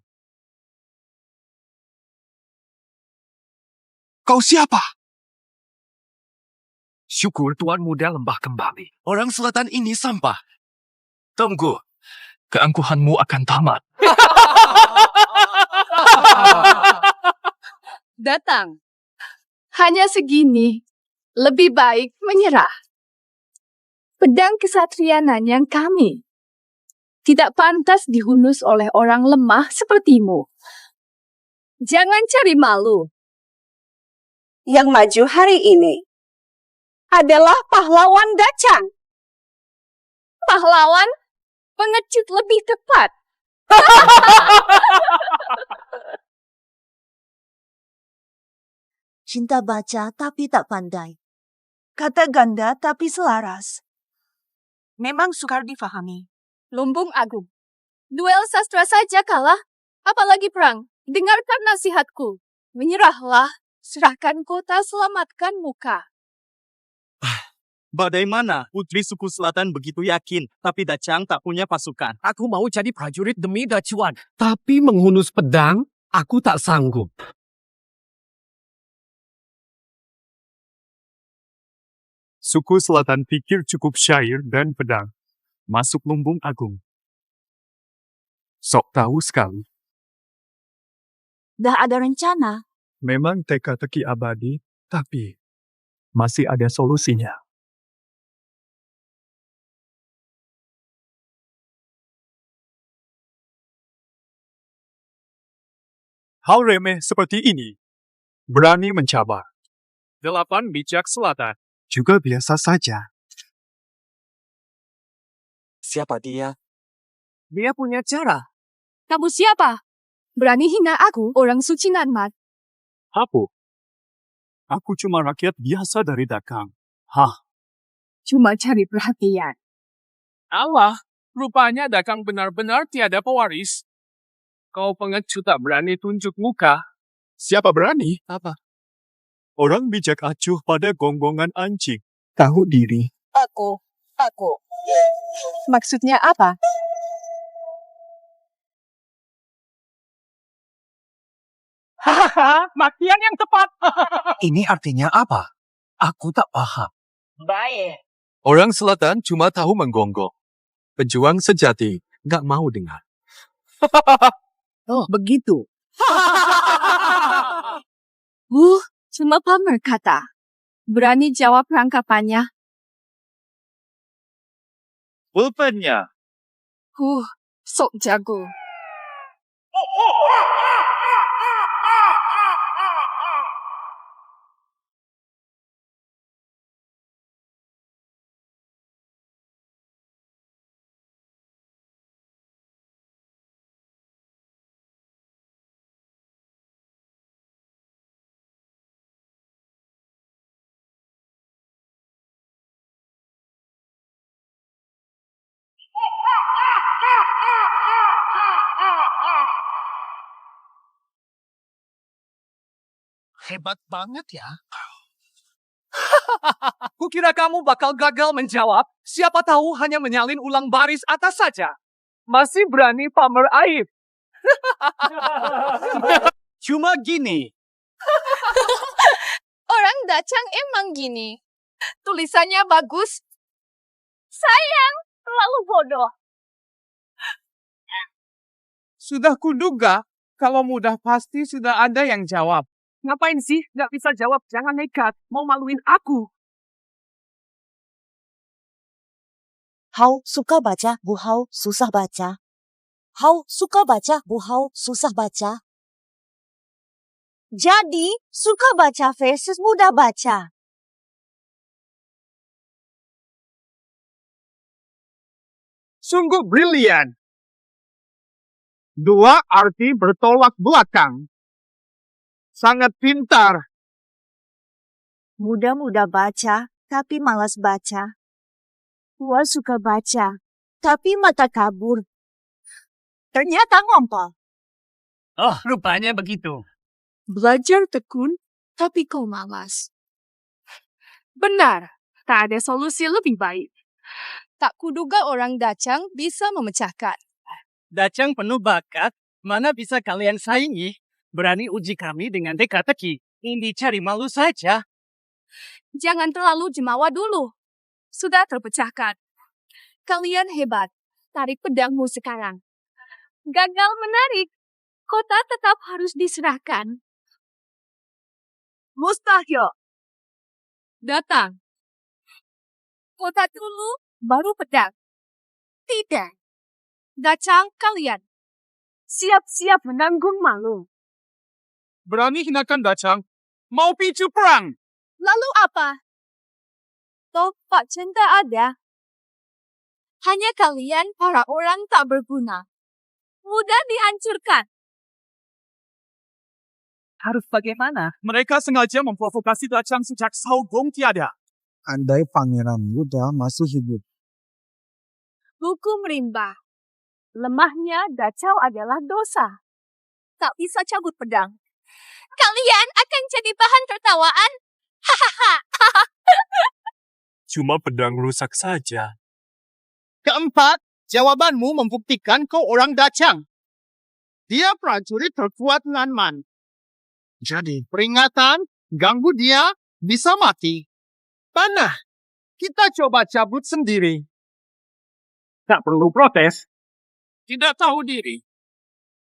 Kau siapa? Syukur Tuan Muda lembah kembali. Orang selatan ini sampah. Tunggu. Keangkuhanmu akan tamat. Datang. Hanya segini. Lebih baik menyerah. Pedang kesatria Nanyang kami. Tidak pantas dihunus oleh orang lemah sepertimu. Jangan cari malu. Yang maju hari ini adalah pahlawan Dacang. Pahlawan pengecut lebih tepat. Cinta baca tapi tak pandai. Kata ganda tapi selaras. Memang sukar difahami. Lumbung Agung. Duel sastra saja kalah, apalagi perang. Dengarkan nasihatku. Menyerahlah, serahkan kota, selamatkan muka. Bagaimana putri suku selatan begitu yakin, tapi Dacang tak punya pasukan? Aku mau jadi prajurit demi Dacuan. Tapi menghunus pedang, aku tak sanggup. Suku selatan pikir cukup syair dan pedang. Masuk lumbung agung. Sok tahu sekali. Dah ada rencana. Memang teka-teki abadi, tapi masih ada solusinya. Hal remeh seperti ini berani mencabar. 8 bijak selatan. Juga biasa saja. Siapa dia? Dia punya cara. Kamu siapa? Berani hina aku, orang suci Nanmat. Apa? Aku cuma rakyat biasa dari Dakang. Cuma cari perhatian. Allah, rupanya Dakang benar-benar tiada pewaris. Kau pengecut tak berani tunjuk muka. Siapa berani? Apa? Orang bijak acuh pada gonggongan anjing. Tahu diri. Aku. Maksudnya apa? Hahaha, makian yang tepat. Ini artinya apa? Aku tak paham. Baik. Orang selatan cuma tahu menggonggong. Pejuang sejati nggak mau dengar. Oh, begitu. Cuma pamer kata. Berani jawab rangkapannya. Pulpennya. Sok jago. Hebat banget ya. Kukira kamu bakal gagal menjawab. Siapa tahu hanya menyalin ulang baris atas saja. Masih berani pamer aib. Cuma gini. Orang Dacang emang gini. Tulisannya bagus. Sayang, terlalu bodoh. Sudah kuduga, kalau mudah pasti sudah ada yang jawab. Ngapain sih nggak bisa jawab? Jangan nekat, mau maluin aku. Hao suka baca, Bu Hao susah baca. Hao suka baca, Bu Hao susah baca. Jadi, suka baca versus mudah baca. Sungguh brilian. Dua arti bertolak belakang. Sangat pintar. Mudah-mudah baca, tapi malas baca. Gua suka baca, tapi mata kabur. Ternyata ngompol. Oh, rupanya begitu. Belajar tekun, tapi kau malas. Benar, tak ada solusi lebih baik. Tak kuduga orang Dacang bisa memecahkan. Dacang penuh bakat, mana bisa kalian saingi? Berani uji kami dengan teka-teki. Ini cari malu saja. Jangan terlalu jemawa dulu. Sudah terpecahkan. Kalian hebat. Tarik pedangmu sekarang. Gagal menarik. Kota tetap harus diserahkan. Mustahil. Datang. Kota dulu, baru pedang. Tidak. Dacang kalian. Siap-siap menanggung malu. Berani hinakan Dacang. Mau picu perang. Lalu apa? Toh, Pak Cinta ada. Hanya kalian para orang tak berguna. Mudah dihancurkan. Harus bagaimana? Mereka sengaja memprovokasi Dacang sejak Saugong tiada. Andai Pangeran Muda masih hidup. Hukum rimba. Lemahnya Dacau adalah dosa. Tak bisa cabut pedang. Kalian akan jadi bahan tertawaan. Hahaha. Cuma pedang rusak saja. Keempat, jawabanmu membuktikan kau orang Dacang. Dia prajurit terkuat Nanman. Jadi, peringatan, ganggu dia, bisa mati. Panah, kita coba cabut sendiri. Tak perlu protes. Tidak tahu diri.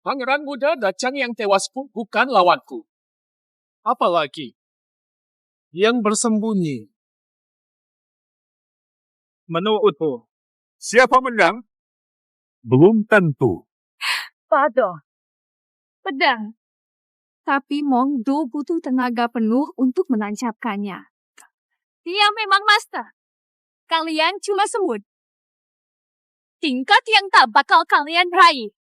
Pangeran muda Dacang yang tewas pun bukan lawanku. Apalagi yang bersembunyi. Menurutmu, siapa menang? Belum tentu. Padoh. Pedang. Tapi Mongdo butuh tenaga penuh untuk menancapkannya. Dia memang master. Kalian cuma semut. Tingkat yang tak bakal kalian raih.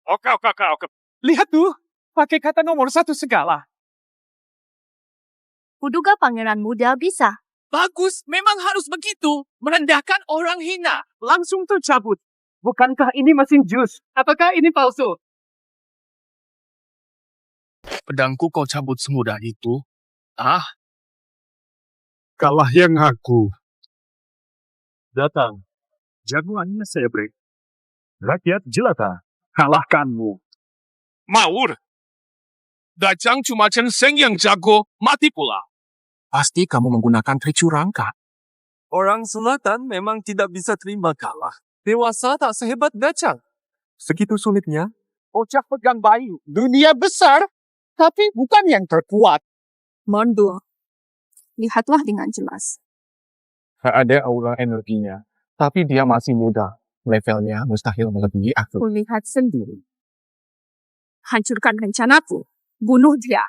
Oke. Lihat tuh, pakai kata nomor 1 segala. Kuduga pangeran muda bisa. Bagus, memang harus begitu. Merendahkan orang hina. Langsung tercabut. Bukankah ini mesin jus? Apakah ini palsu? Pedangku kau cabut semudah itu? Ah, Kalah yang aku. Datang. Jagoannya saya break. Rakyat jelata. Kalahkanmu. Maur. Dajang cuma Chen Seng yang jago, mati pula. Pasti kamu menggunakan trik curangka. Orang selatan memang tidak bisa terima kalah. Dewasa tak sehebat Dajang. Segitu sulitnya. Bocah pegang bayi. Dunia besar, tapi bukan yang terkuat. Mundur. Lihatlah dengan jelas. Ada aura energinya. Tapi dia masih muda. Levelnya mustahil melebihi aku. Kulihat sendiri. Hancurkan rencanaku. Bunuh dia.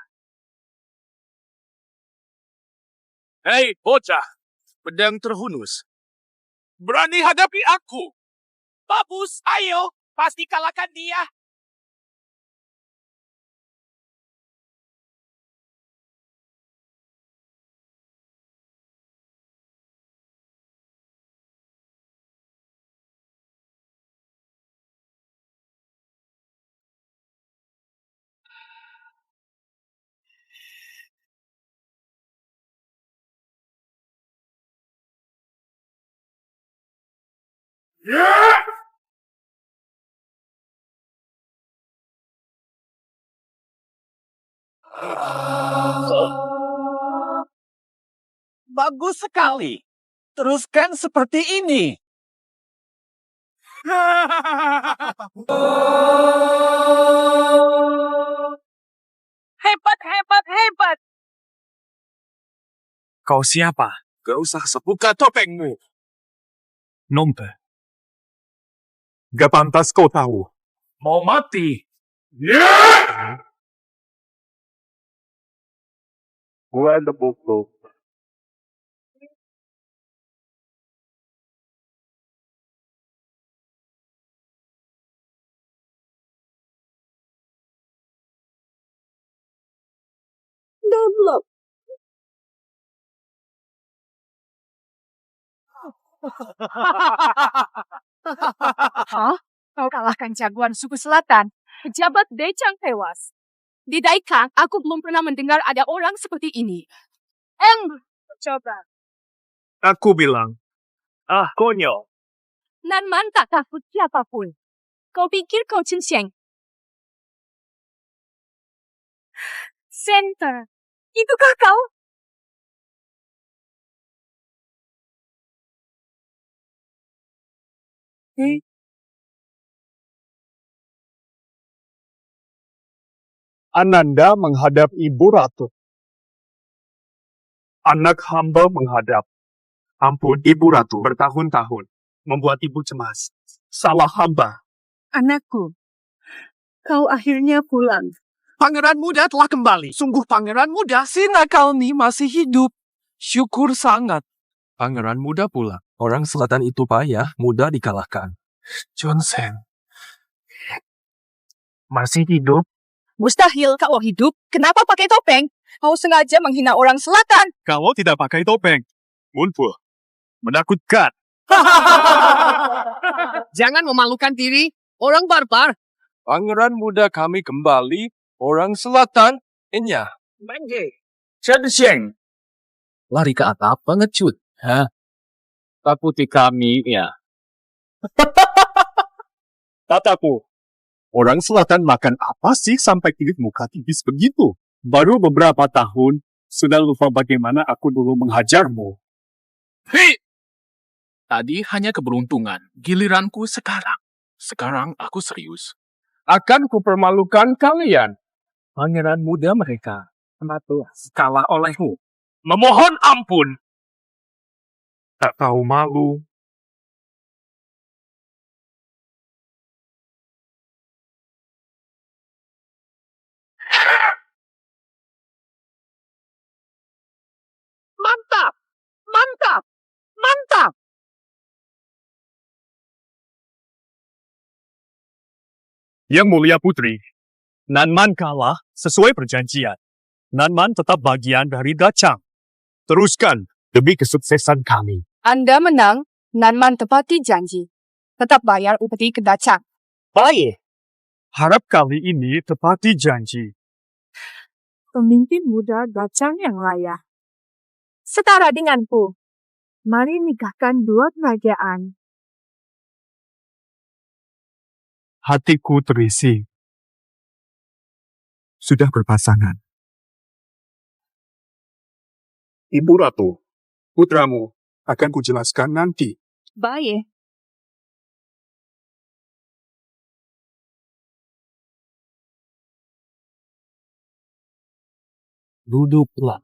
Hei, bocah. Pedang terhunus. Berani hadapi aku. Bagus, ayo. Pasti kalahkan dia. Bagus sekali. Teruskan seperti ini. Hebat, hebat, hebat. Kau siapa? Gak usah sebuka topengmu. Nompe. Gak pantas kau tahu. Mau mati. Gue ada buku. Goblok. Hah? Kau kalahkan jagoan suku selatan. Pejabat Dejang tewas. Di Daikang, aku belum pernah mendengar ada orang seperti ini. Coba. Aku bilang. Konyol. Nanman tak takut siapapun. Kau pikir kau Chen Xiang? Center. Itukah kau? Ananda menghadap Ibu Ratu. Anak hamba menghadap. Ampun, Ibu Ratu, bertahun-tahun. Membuat Ibu cemas. Salah hamba. Anakku, kau akhirnya pulang. Pangeran muda telah kembali. Sungguh pangeran muda, si nakal ni masih hidup. Syukur sangat. Pangeran muda pula. Orang selatan itu payah, mudah dikalahkan. Johnson. Masih hidup? Mustahil kau hidup. Kenapa pakai topeng? Kau sengaja menghina orang selatan. Kalau tidak pakai topeng. Munful. Menakutkan. Jangan memalukan diri. Orang barbar. Pangeran muda kami kembali. Orang selatan. Inya. Manje. Chen Xiang. Lari ke atap pengecut. Hah? Takuti kami, ya. Tataku. Orang selatan makan apa sih sampai kulit muka tipis begitu? Baru beberapa tahun, sudah lupa bagaimana aku dulu menghajarmu. Hei! Tadi hanya keberuntungan. Giliranku sekarang. Sekarang aku serius. Akan kupermalukan kalian. Pangeran muda mereka. Kenapa kalah olehmu? Memohon ampun. Tak tahu malu. Mantap! Mantap! Mantap! Yang mulia putri, Nanman kalah sesuai perjanjian. Nanman tetap bagian dari Dacang. Teruskan demi kesuksesan kami. Anda menang, Nanman tepati janji. Tetap bayar upeti ke Dacang. Baik. Harap kali ini tepati janji. Pemimpin muda Dacang yang layak. setara denganku. Mari nikahkan dua kerajaan. Hatiku terisi. Sudah berpasangan. Ibu Ratu, putramu akan kujelaskan nanti. Baik. Duduklah.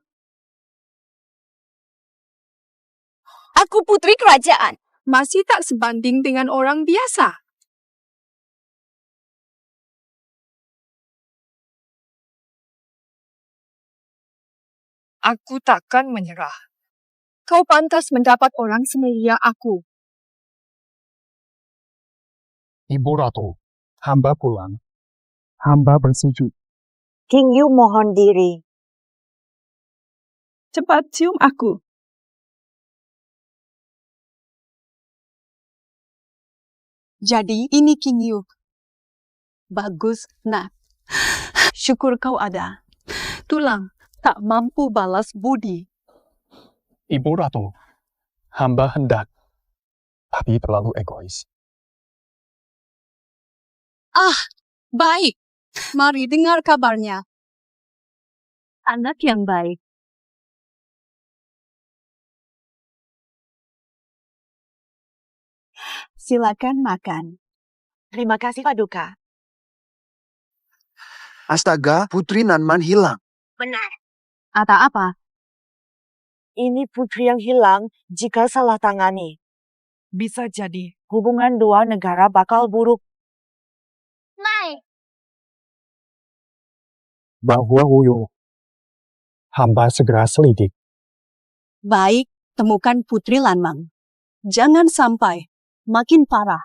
Aku putri kerajaan. Masih tak sebanding dengan orang biasa. Aku takkan menyerah. Kau pantas mendapat orang semulia aku. Ibu Ratu, hamba pulang. Hamba bersujud. King Yu mohon diri. Cepat cium aku. Jadi ini King Yu. Bagus, nak. Syukur kau ada. Tulang tak mampu balas budi. Ibu Ratu, hamba hendak, tapi terlalu egois. Baik. Mari dengar kabarnya. Anak yang baik. Silakan makan. Terima kasih Paduka. Astaga, Putri Nanman hilang. Benar. Atau apa? Ini putri yang hilang jika salah tangani. Bisa jadi. Hubungan dua negara bakal buruk. Mai. Bahwa Wuyo, hamba segera selidik. Baik, temukan Putri Lanmang. Jangan sampai makin parah.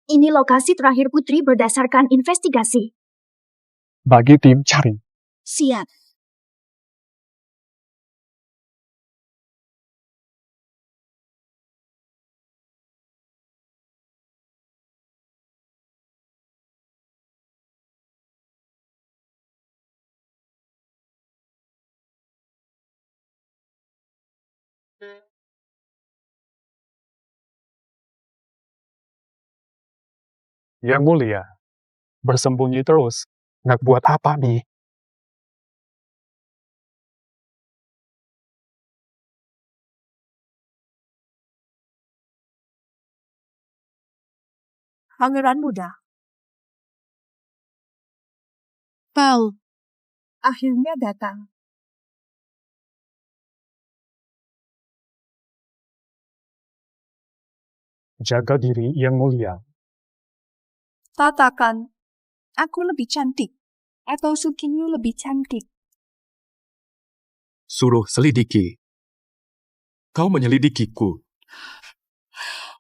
Ini lokasi terakhir Putri berdasarkan investigasi. Bagi tim cari. Siap. Yang mulia, bersembunyi terus. Nak buat apa, Bi? Pangeran muda. Pal, akhirnya datang. Jaga diri, Yang mulia. Katakan, aku lebih cantik. Atau Sukinyu lebih cantik. Suruh selidiki. Kau menyelidikiku.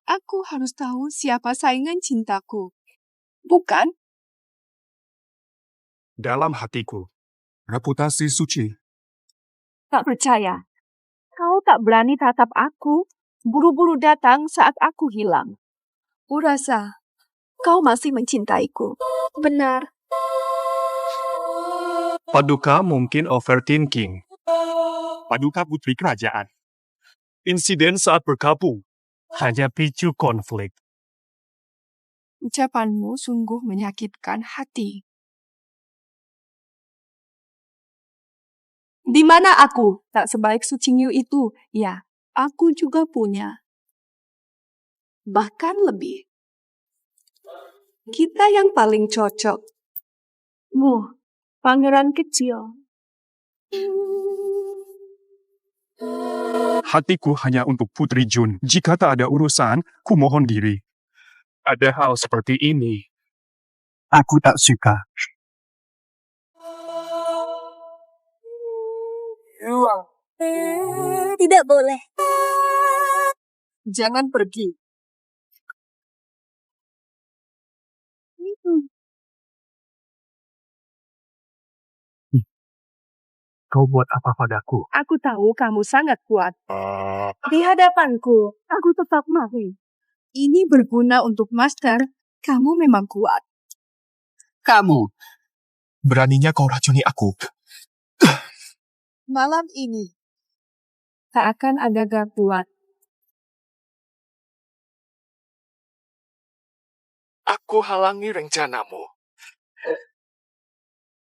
Aku harus tahu siapa saingan cintaku. Bukan? Dalam hatiku, reputasi suci. Tak percaya. Kau tak berani tatap aku. Buru-buru datang saat aku hilang. Kurasa, kau masih mencintaiku. Benar. Paduka mungkin overthinking. Paduka putri kerajaan. Insiden saat berkabung hanya picu konflik. Ucapanmu sungguh menyakitkan hati. Di mana aku? Tak sebaik Sucingyu itu. Ya, aku juga punya. Bahkan lebih. Kita yang paling cocok. Pangeran kecil. Hatiku hanya untuk Putri Jun. Jika tak ada urusan, ku mohon diri. Ada hal seperti ini. Aku tak suka. Tidak boleh. Jangan pergi. kau buat apa padaku? Aku tahu kamu sangat kuat. Di hadapanku, aku tetap mati. Ini berguna untuk Master. Kamu memang kuat. Kamu, Beraninya kau racuni aku. Malam ini, tak akan ada gangguan. Aku halangi rencanamu.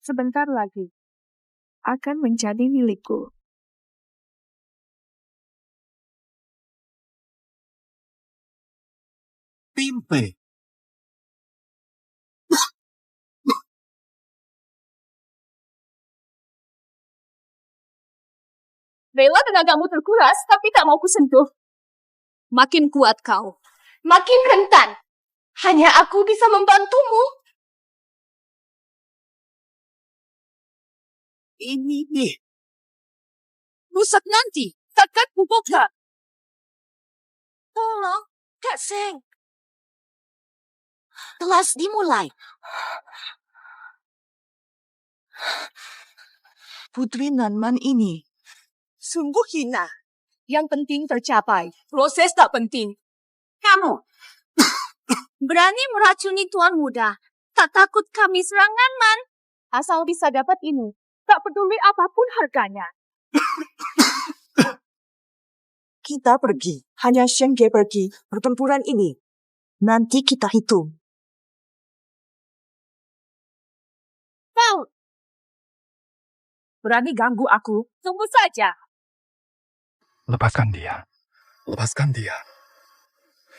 Sebentar lagi, akan menjadi milikku. Pimpe. Rela tenagamu terkuras, tapi tak mau kusentuh. Makin kuat kau, makin rentan. Hanya aku bisa membantumu. Ini nih. Rusak nanti, takkan kubongkar. Tolong, Kak Seng. Kelas dimulai. Putri Nanman ini sungguh hina. Yang penting tercapai. Proses tak penting. Kamu berani meracuni tuan muda. Tak takut kami serangan, Man. Asal bisa dapat ini, tak peduli apapun harganya. Kita pergi. Hanya Shengge pergi. Pertempuran ini. Nanti kita hitung. Kau Berani ganggu aku? tunggu saja. Lepaskan dia. Lepaskan dia.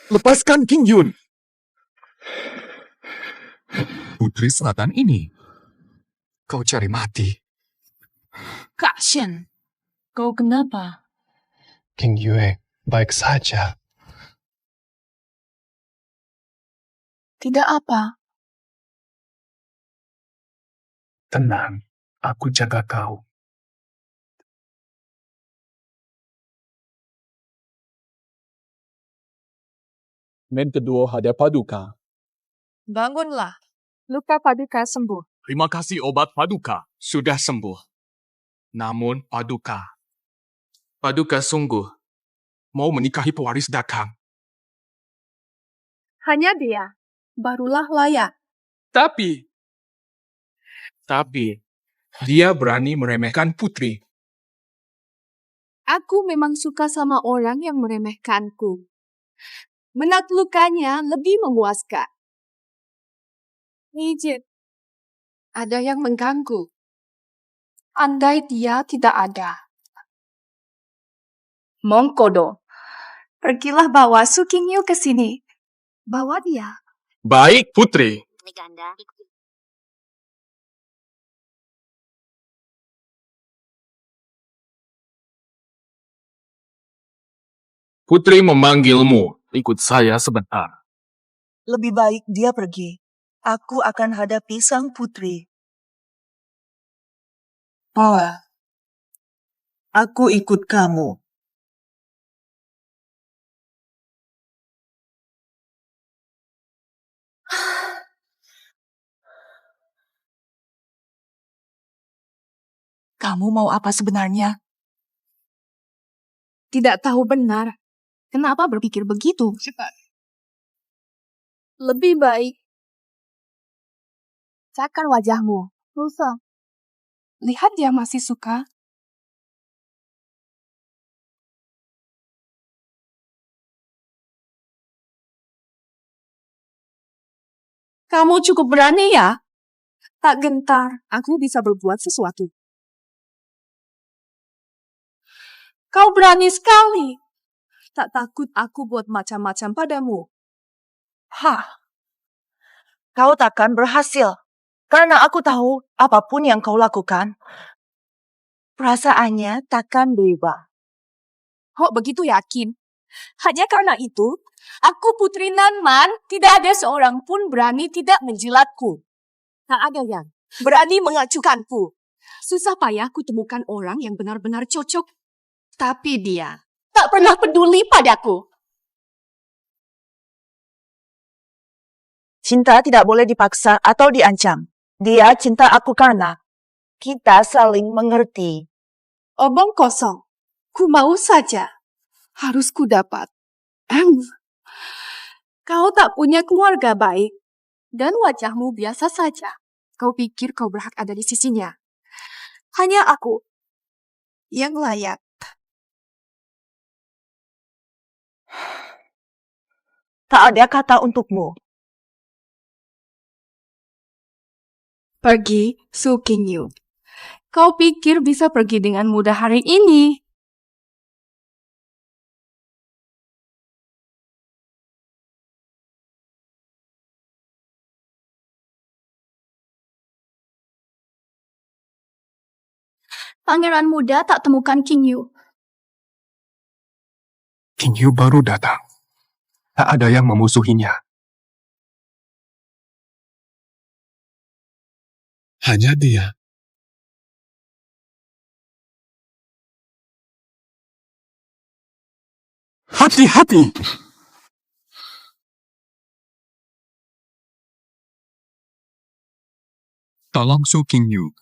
Lepaskan King Yun. Putri Selatan ini. Kau cari mati. Kak Shen, kau kenapa? King Yue, baik saja. Tidak apa. Tenang, aku jaga kau. Men kedua ada Paduka. Bangunlah. Luka Paduka sembuh. Terima kasih obat Paduka. Sudah sembuh. Namun Paduka sungguh mau menikahi pewaris Dakang. Hanya dia. Barulah layak. Tapi dia berani meremehkan Putri. Aku memang suka sama orang yang meremehkanku. Menaklukkannya lebih memuaskan. Mijit. Ada yang mengganggu. Andai dia tidak ada. Mongkodo, pergilah bawa Su Qingyu ke sini. Bawa dia. Baik, Putri. Putri memanggilmu. Ikut saya sebentar. Lebih baik dia pergi. Aku akan hadapi sang putri. Bawa. Aku ikut kamu. Kamu mau apa sebenarnya? Tidak tahu benar. Kenapa berpikir begitu? Cepat. Lebih baik. Cakar wajahmu. Rusak. Lihat dia masih suka. Kamu cukup berani ya? Tak gentar, aku bisa berbuat sesuatu. Kau berani sekali. Tak takut aku buat macam-macam padamu. Hah, kau takkan berhasil. Karena aku tahu apapun yang kau lakukan, perasaannya takkan berubah. Kok begitu yakin? Hanya karena itu, aku Putri Nanman, tidak ada seorang pun berani tidak menjilatku. Tak ada yang berani mengacukanku. Susah payah ku temukan orang yang benar-benar cocok. Tapi dia tak pernah peduli padaku. Cinta tidak boleh dipaksa atau diancam. Dia cinta aku karena kita saling mengerti. Omong kosong. Ku mau saja. Harus ku dapat. Kau tak punya keluarga baik. Dan wajahmu biasa saja. Kau pikir kau berhak ada di sisinya. Hanya aku yang layak. Tak ada kata untukmu. Pergi, Su Qingyu. Kau pikir bisa pergi dengan mudah hari ini? Pangeran muda tak temukan Qingyu. Qingyu baru datang. Tak ada yang memusuhinya. Hanya dia. Hati-hati! Tolong Su Qingyu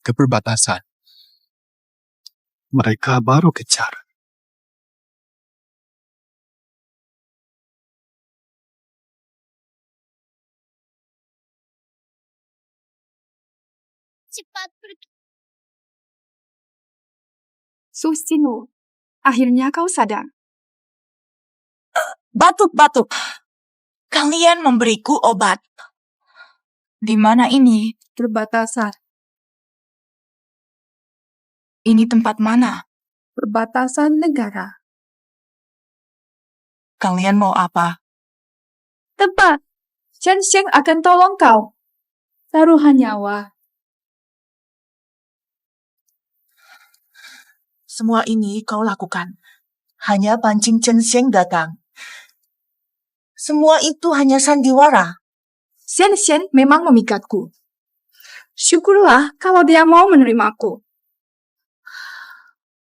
ke perbatasan. Mereka baru kejar. Cepat pergi. Su Xingwu, akhirnya kau sadar. Batuk-batuk. Kalian memberiku obat. Di mana ini? Perbatasan. Ini tempat mana? Perbatasan negara. Kalian mau apa? Tepat. Chen Sheng akan tolong kau. Taruhan nyawa. Semua ini kau lakukan. Hanya pancing Chen Sheng datang. Semua itu hanya sandiwara. Chen Sheng memang memikatku. Syukurlah kalau dia mau menerimaku.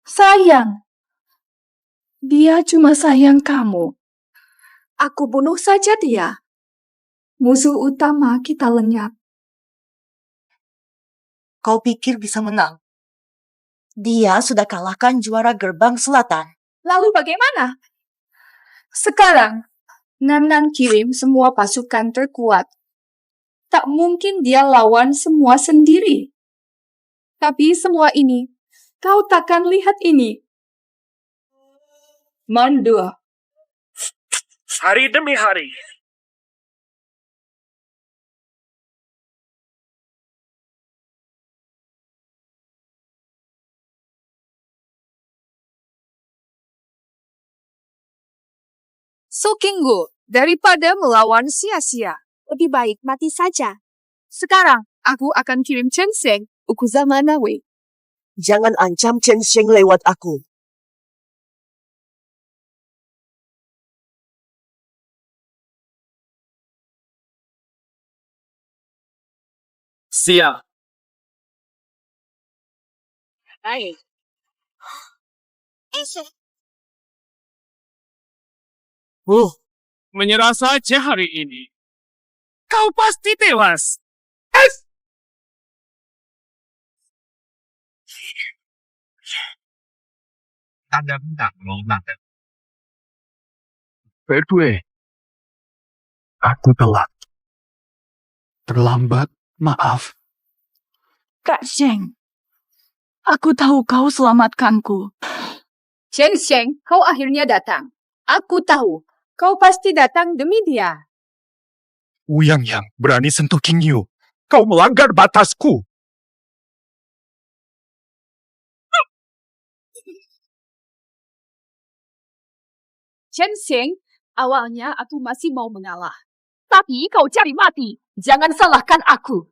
Sayang. Dia cuma sayang kamu. Aku bunuh saja dia. Musuh utama kita lenyap. Kau pikir bisa menang? Dia sudah kalahkan juara gerbang selatan. Lalu bagaimana? Sekarang, Nan kirim semua pasukan terkuat. Tak mungkin dia lawan semua sendiri. Tapi semua ini, kau takkan lihat ini. Mandua. Hari demi hari. Su Qingyu, daripada melawan sia-sia, lebih baik mati saja. Sekarang, aku akan kirim Chen Sheng, Ukuzama Nawe. Jangan ancam Chen Sheng lewat aku. Siap. Baik. Menyerah saja hari ini. Kau pasti tewas. Tanda bintang Ronaldo. Berdua. Aku telat. Terlambat, maaf. Kak Sheng, aku tahu kau selamatkanku. Chen Sheng, kau akhirnya datang. Aku tahu, kau pasti datang demi dia. Wuyang Yang berani sentuh Qingyu. Kau melanggar batasku. Chen Sheng, awalnya aku masih mau mengalah. Tapi kau cari mati. Jangan salahkan aku.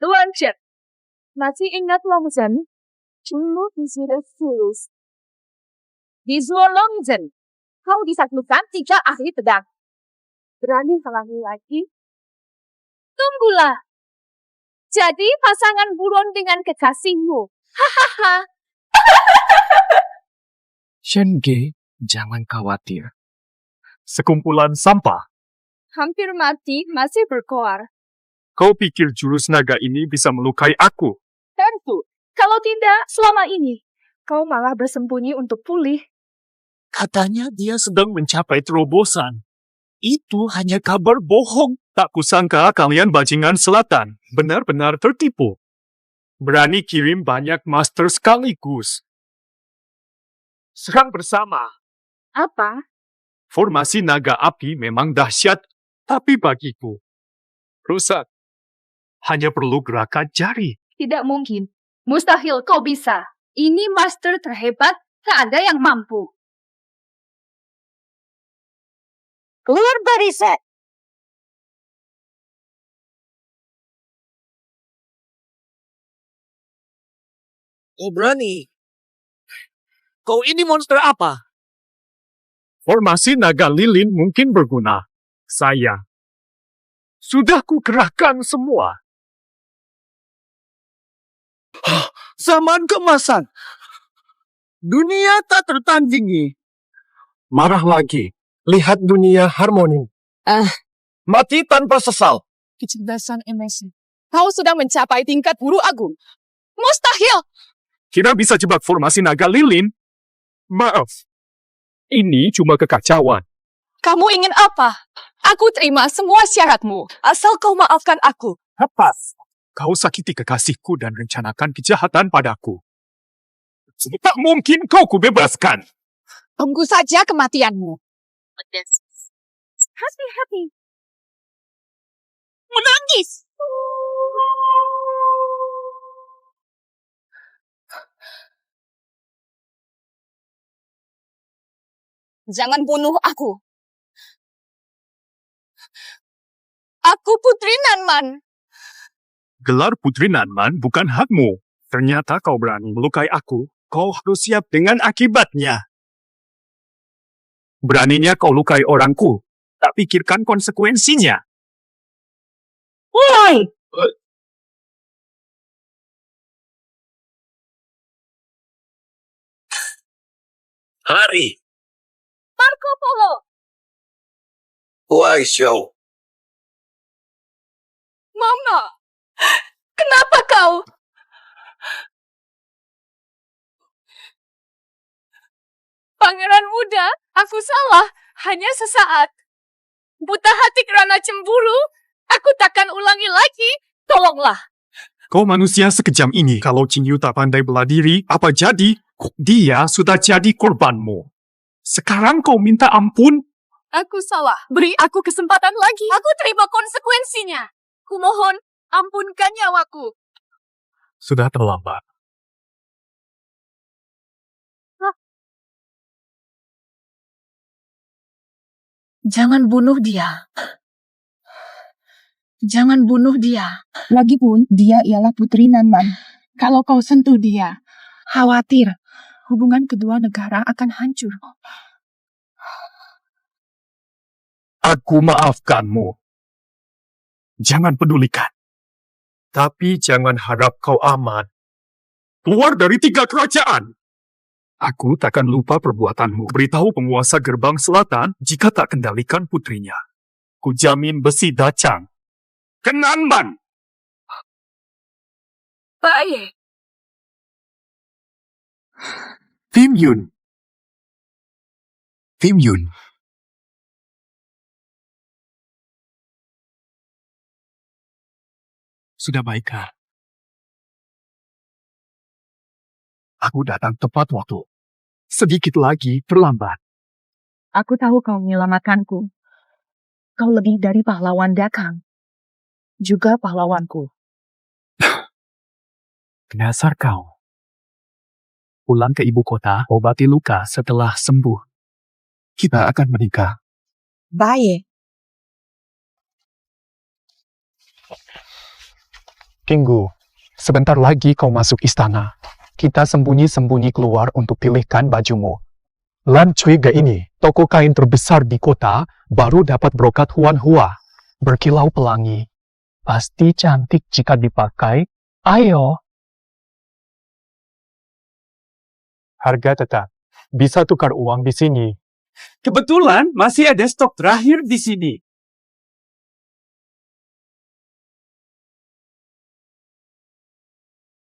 Tuan Chen, masih ingat Longzhen? Dulu di Sirius. Di Zuo Longzhen, kau ditaklukkan 3 ahli pedang. Berani halangi lagi? Tunggulah. Jadi pasangan buron dengan kekasihmu. Hahaha. Shen Ge, Jangan khawatir. Sekumpulan sampah. Hampir mati, masih berkoar. Kau pikir jurus naga ini bisa melukai aku? Tentu. Kalau tidak, selama ini, kau malah bersembunyi untuk pulih. Katanya dia sedang mencapai terobosan. Itu hanya kabar bohong. Tak kusangka kalian bajingan selatan benar-benar tertipu. Berani kirim banyak master sekaligus. Serang bersama. Apa? Formasi naga api memang dahsyat, tapi bagiku rusak. Hanya perlu gerakan jari. Tidak mungkin. Mustahil kau bisa. Ini master terhebat, tak ada yang mampu. Keluar barisan. Oh berani. Kau ini monster apa? Formasi naga lilin mungkin berguna. Saya sudah kukerahkan semua. Zaman keemasan. Dunia tak tertandingi. Marah lagi. Lihat dunia harmoni. Mati tanpa sesal. Kecerdasan emosi. Kau sudah mencapai tingkat guru agung. Mustahil! Kira bisa jebak formasi naga lilin? Maaf. Ini cuma kekacauan. Kamu ingin apa? Aku terima semua syaratmu. Asal kau maafkan aku. Lepas. Kau sakiti kekasihku dan rencanakan kejahatan padaku. Tak mungkin kau kubebaskan. Tunggu saja kematianmu. Hati-hati. Menangis! Jangan bunuh aku. Aku Putri Nanman. Gelar Putri Nanman bukan hakmu. Ternyata kau berani melukai aku. Kau harus siap dengan akibatnya. Beraninya kau lukai orangku. Tak pikirkan konsekuensinya. Woi! Hari. Marco Polo. Why show? Mama, kenapa kau? Pangeran muda, aku salah. Hanya sesaat. Buta hati karena cemburu, aku takkan ulangi lagi. Tolonglah. Kau manusia sekejam ini. Kalau Qingyu tak pandai bela diri, apa jadi? Dia sudah jadi korbanmu. Sekarang kau minta ampun? Aku salah. Beri aku kesempatan lagi. Aku terima konsekuensinya. Kumohon, ampunkan nyawaku. Sudah terlambat. Jangan bunuh dia. Jangan bunuh dia. Lagipun, dia ialah Putri Nanman. Kalau kau sentuh dia, khawatir hubungan kedua negara akan hancur. Aku maafkanmu. Jangan pedulikan. Tapi jangan harap kau aman. Keluar dari 3 kerajaan. Aku takkan lupa perbuatanmu. Beritahu penguasa gerbang selatan jika tak kendalikan putrinya. Kujamin besi dacang. Kenanman! Baik. Tim Yun. Tim Yun. Sudah baikkah? Aku datang tepat waktu. Sedikit lagi terlambat. Aku tahu kau menyelamatkanku. Kau lebih dari pahlawan Dakang. Juga pahlawanku. Dasar kau. Pulang ke ibu kota, obati luka setelah sembuh. Kita akan menikah. Baik. Kinggu, sebentar lagi kau masuk istana. Kita sembunyi-sembunyi keluar untuk pilihkan bajumu. Lan Cui Ge ini, toko kain terbesar di kota, baru dapat brokat Huan Hua. Berkilau pelangi. Pasti cantik jika dipakai. Ayo. Harga tetap Bisa tukar uang di sini. Kebetulan masih ada stok terakhir di sini.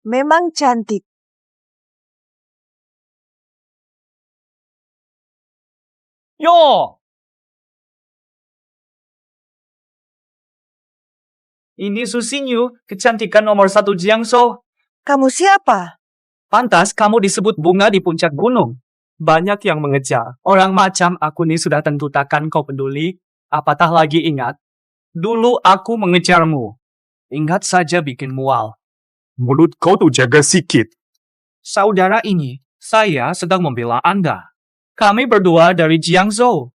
Memang cantik. Yo! Ini Susinyu, kecantikan nomor 1 Jiangsu. Kamu siapa? Pantas kamu disebut bunga di puncak gunung. Banyak yang mengejar. Orang macam aku nih sudah tentu takkan kau peduli. Apatah lagi ingat. Dulu aku mengejarmu. Ingat saja bikin mual. Mulut kau tuh jaga sikit. Saudara ini, saya sedang membela Anda. Kami berdua dari Jiangsu.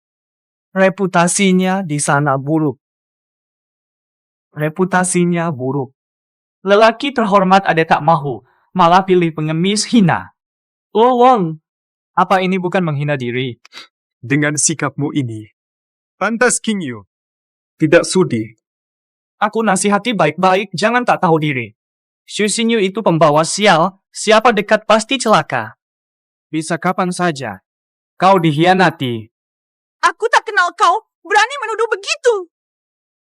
Reputasinya di sana buruk. Reputasinya buruk. Lelaki terhormat ada tak mahu, malah pilih pengemis hina. Wong, apa ini bukan menghina diri? Dengan sikapmu ini, pantas King Yu tidak sudi. Aku nasihati baik-baik, jangan tak tahu diri. Susinyu itu pembawa sial, siapa dekat pasti celaka. Bisa kapan saja. Kau dihianati. Aku tak kenal kau, berani menuduh begitu.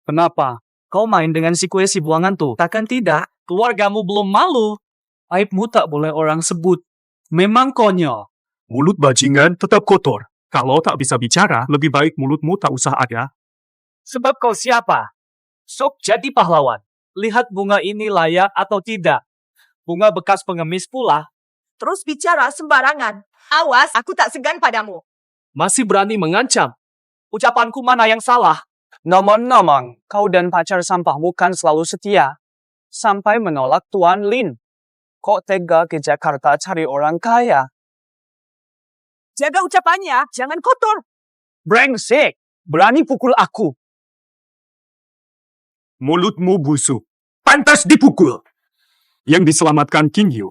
Kenapa? Kau main dengan si kue si buangan tuh. Takkan tidak? Keluargamu belum malu. Aibmu tak boleh orang sebut. Memang konyol. Mulut bajingan tetap kotor. Kalau tak bisa bicara, lebih baik mulutmu tak usah ada. Sebab kau siapa? Sok jadi pahlawan. Lihat bunga ini layak atau tidak. Bunga bekas pengemis pula. Terus bicara sembarangan. Awas, aku tak segan padamu. Masih berani mengancam. Ucapanku mana yang salah? Nomong-nomong, kau dan pacar sampahmu kan selalu setia. Sampai menolak Tuan Lin. Kok tega ke Jakarta cari orang kaya? Jaga ucapannya, jangan kotor. Brengsek, berani pukul aku. Mulutmu busuk. Pantas dipukul. Yang diselamatkan King Yu.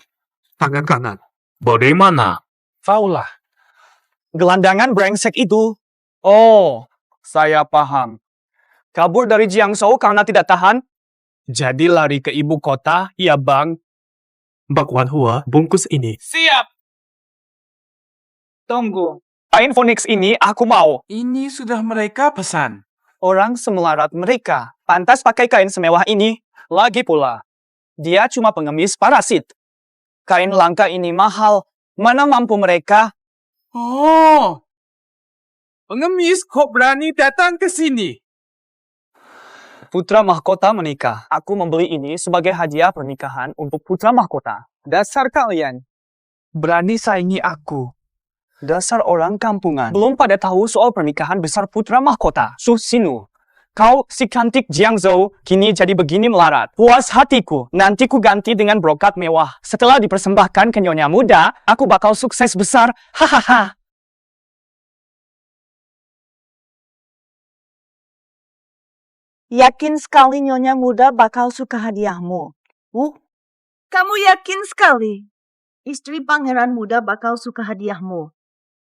Tangan kanan. Bagaimana? Faulah. Gelandangan brengsek itu. Oh, saya paham. Kabur dari Jiangsu karena tidak tahan? Jadi lari ke ibu kota, ya bang? Bak Wan Hua, bungkus ini. Siap! Tunggu. Kain Phoenix ini aku mau. Ini sudah mereka pesan. Orang semelarat mereka. Pantas pakai kain semewah ini. Lagi pula. Dia cuma pengemis parasit. Kain langka ini mahal. Mana mampu mereka? Oh, pengemis kok berani datang ke sini? Putra mahkota menikah. Aku membeli ini sebagai hadiah pernikahan untuk putra mahkota. Dasar kalian. Berani saingi aku. Dasar orang kampungan. Belum pada tahu soal pernikahan besar putra mahkota. Susinu. Kau si cantik Jiangsu, kini jadi begini melarat. Puas hatiku, nanti ku ganti dengan brokat mewah. Setelah dipersembahkan ke nyonya muda, aku bakal sukses besar. Hahaha. Yakin sekali nyonya muda bakal suka hadiahmu. Kamu yakin sekali? Istri pangeran muda bakal suka hadiahmu.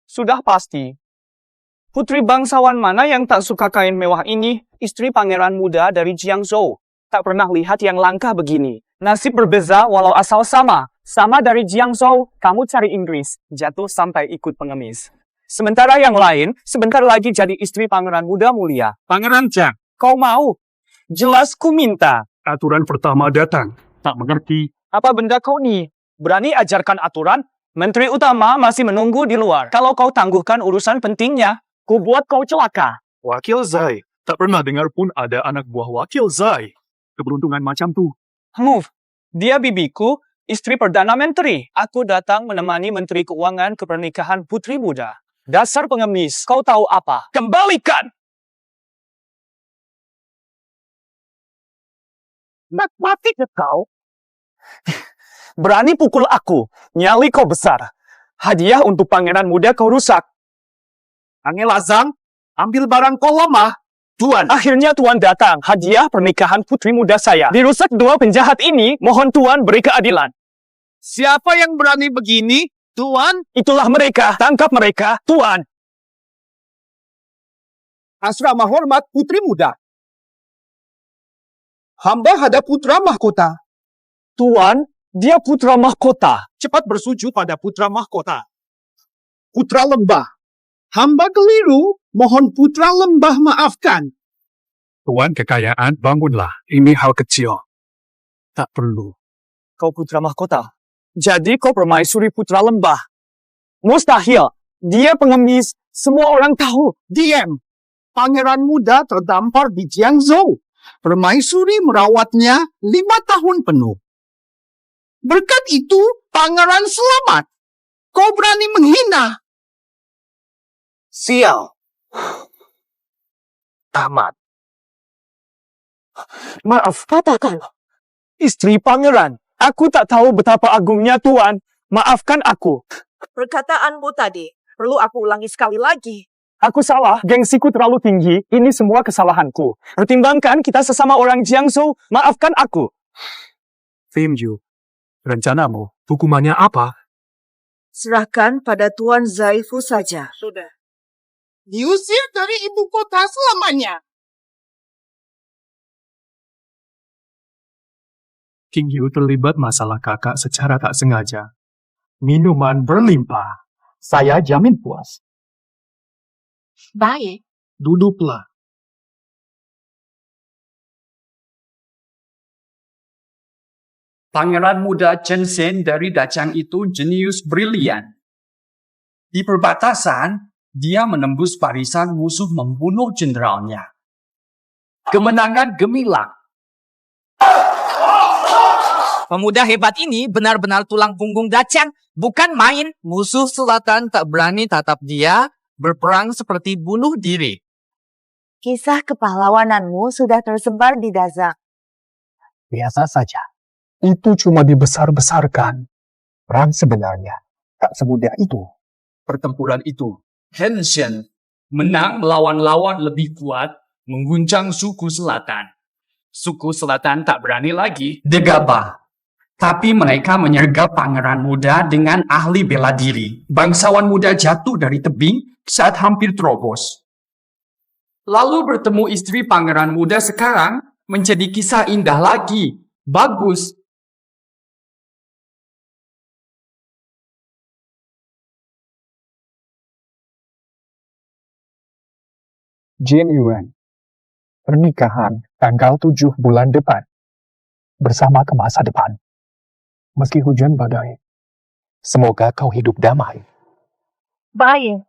Sudah pasti. Putri bangsawan mana yang tak suka kain mewah ini? Istri pangeran muda dari Jiangsu. Tak pernah lihat yang langka begini. Nasib berbeza walau asal sama. Sama dari Jiangsu, kamu cari Inggris. Jatuh sampai ikut pengemis. Sementara yang lain, sebentar lagi jadi istri pangeran muda mulia. Pangeran Chang. Kau mau? Jelas ku minta. Aturan pertama datang. Tak mengerti. Apa benda kau nih? Berani ajarkan aturan? Menteri utama masih menunggu di luar. Kalau kau tangguhkan urusan pentingnya, ku buat kau celaka. Wakil Zai. Tak pernah dengar pun ada anak buah Wakil Zai. Keberuntungan macam tu. Move. Dia bibiku, istri Perdana Menteri. Aku datang menemani Menteri Keuangan ke pernikahan putri muda. Dasar pengemis, kau tahu apa? Kembalikan! Nak mati ke kau? Berani pukul aku, nyali kau besar. Hadiah untuk pangeran muda kau rusak. Angel Azang, ambil barang kau lemah. Tuan. Akhirnya Tuan datang. Hadiah pernikahan putri muda saya. Dirusak dua penjahat ini, mohon Tuan beri keadilan. Siapa yang berani begini, Tuan? Itulah mereka. Tangkap mereka, Tuan. Asrama hormat putri muda. Hamba hadap putra mahkota. Tuan, dia putra mahkota. Cepat bersujud pada putra mahkota. Putra Lembah. Hamba keliru, mohon Putra Lembah maafkan. Tuan Kekayaan, bangunlah. Ini hal kecil. Tak perlu. Kau putra mahkota. Jadi kau permaisuri putra lembah. Mustahil. Dia pengemis. Semua orang tahu. Diam. Pangeran muda terdampar di Jiangzhou. Permaisuri merawatnya 5 tahun penuh. Berkat itu, pangeran selamat. Kau berani menghina. Sial. Tamat. Maaf. Katakan. Istri pangeran. Aku tak tahu betapa agungnya Tuan. Maafkan aku. Perkataanmu tadi, perlu aku ulangi sekali lagi. Aku salah. Gengsiku terlalu tinggi. Ini semua kesalahanku. Pertimbangkan kita sesama orang Jiangzhou. Maafkan aku. Fimju, rencanamu, hukumannya apa? Serahkan pada Tuan Zaifu saja. Sudah. Diusir dari ibu kota selamanya. King Yu terlibat masalah kakak secara tak sengaja. Minuman berlimpah. Saya jamin puas. Baik. Duduklah. Pangeran muda Chen Zhen dari Dachang itu jenius brilian. Di perbatasan, dia menembus barisan musuh membunuh jenderalnya. Kemenangan gemilang. Pemuda hebat ini benar-benar tulang punggung Dachang, bukan main. Musuh selatan tak berani tatap dia, berperang seperti bunuh diri. Kisah kepahlawananmu sudah tersebar di Dazang. Biasa saja. Itu cuma dibesar-besarkan. Perang sebenarnya tak semudah itu. Pertempuran itu, Hen Shen menang melawan lawan lebih kuat, mengguncang suku selatan. Suku selatan tak berani lagi gegabah. Tapi mereka menyergap pangeran muda dengan ahli bela diri. Bangsawan muda jatuh dari tebing saat hampir terobos. Lalu bertemu istri pangeran muda sekarang menjadi kisah indah lagi. Bagus. Jin Yuan. Pernikahan tanggal 7 bulan depan. Bersama ke masa depan. Meski hujan badai. Semoga kau hidup damai. Baik.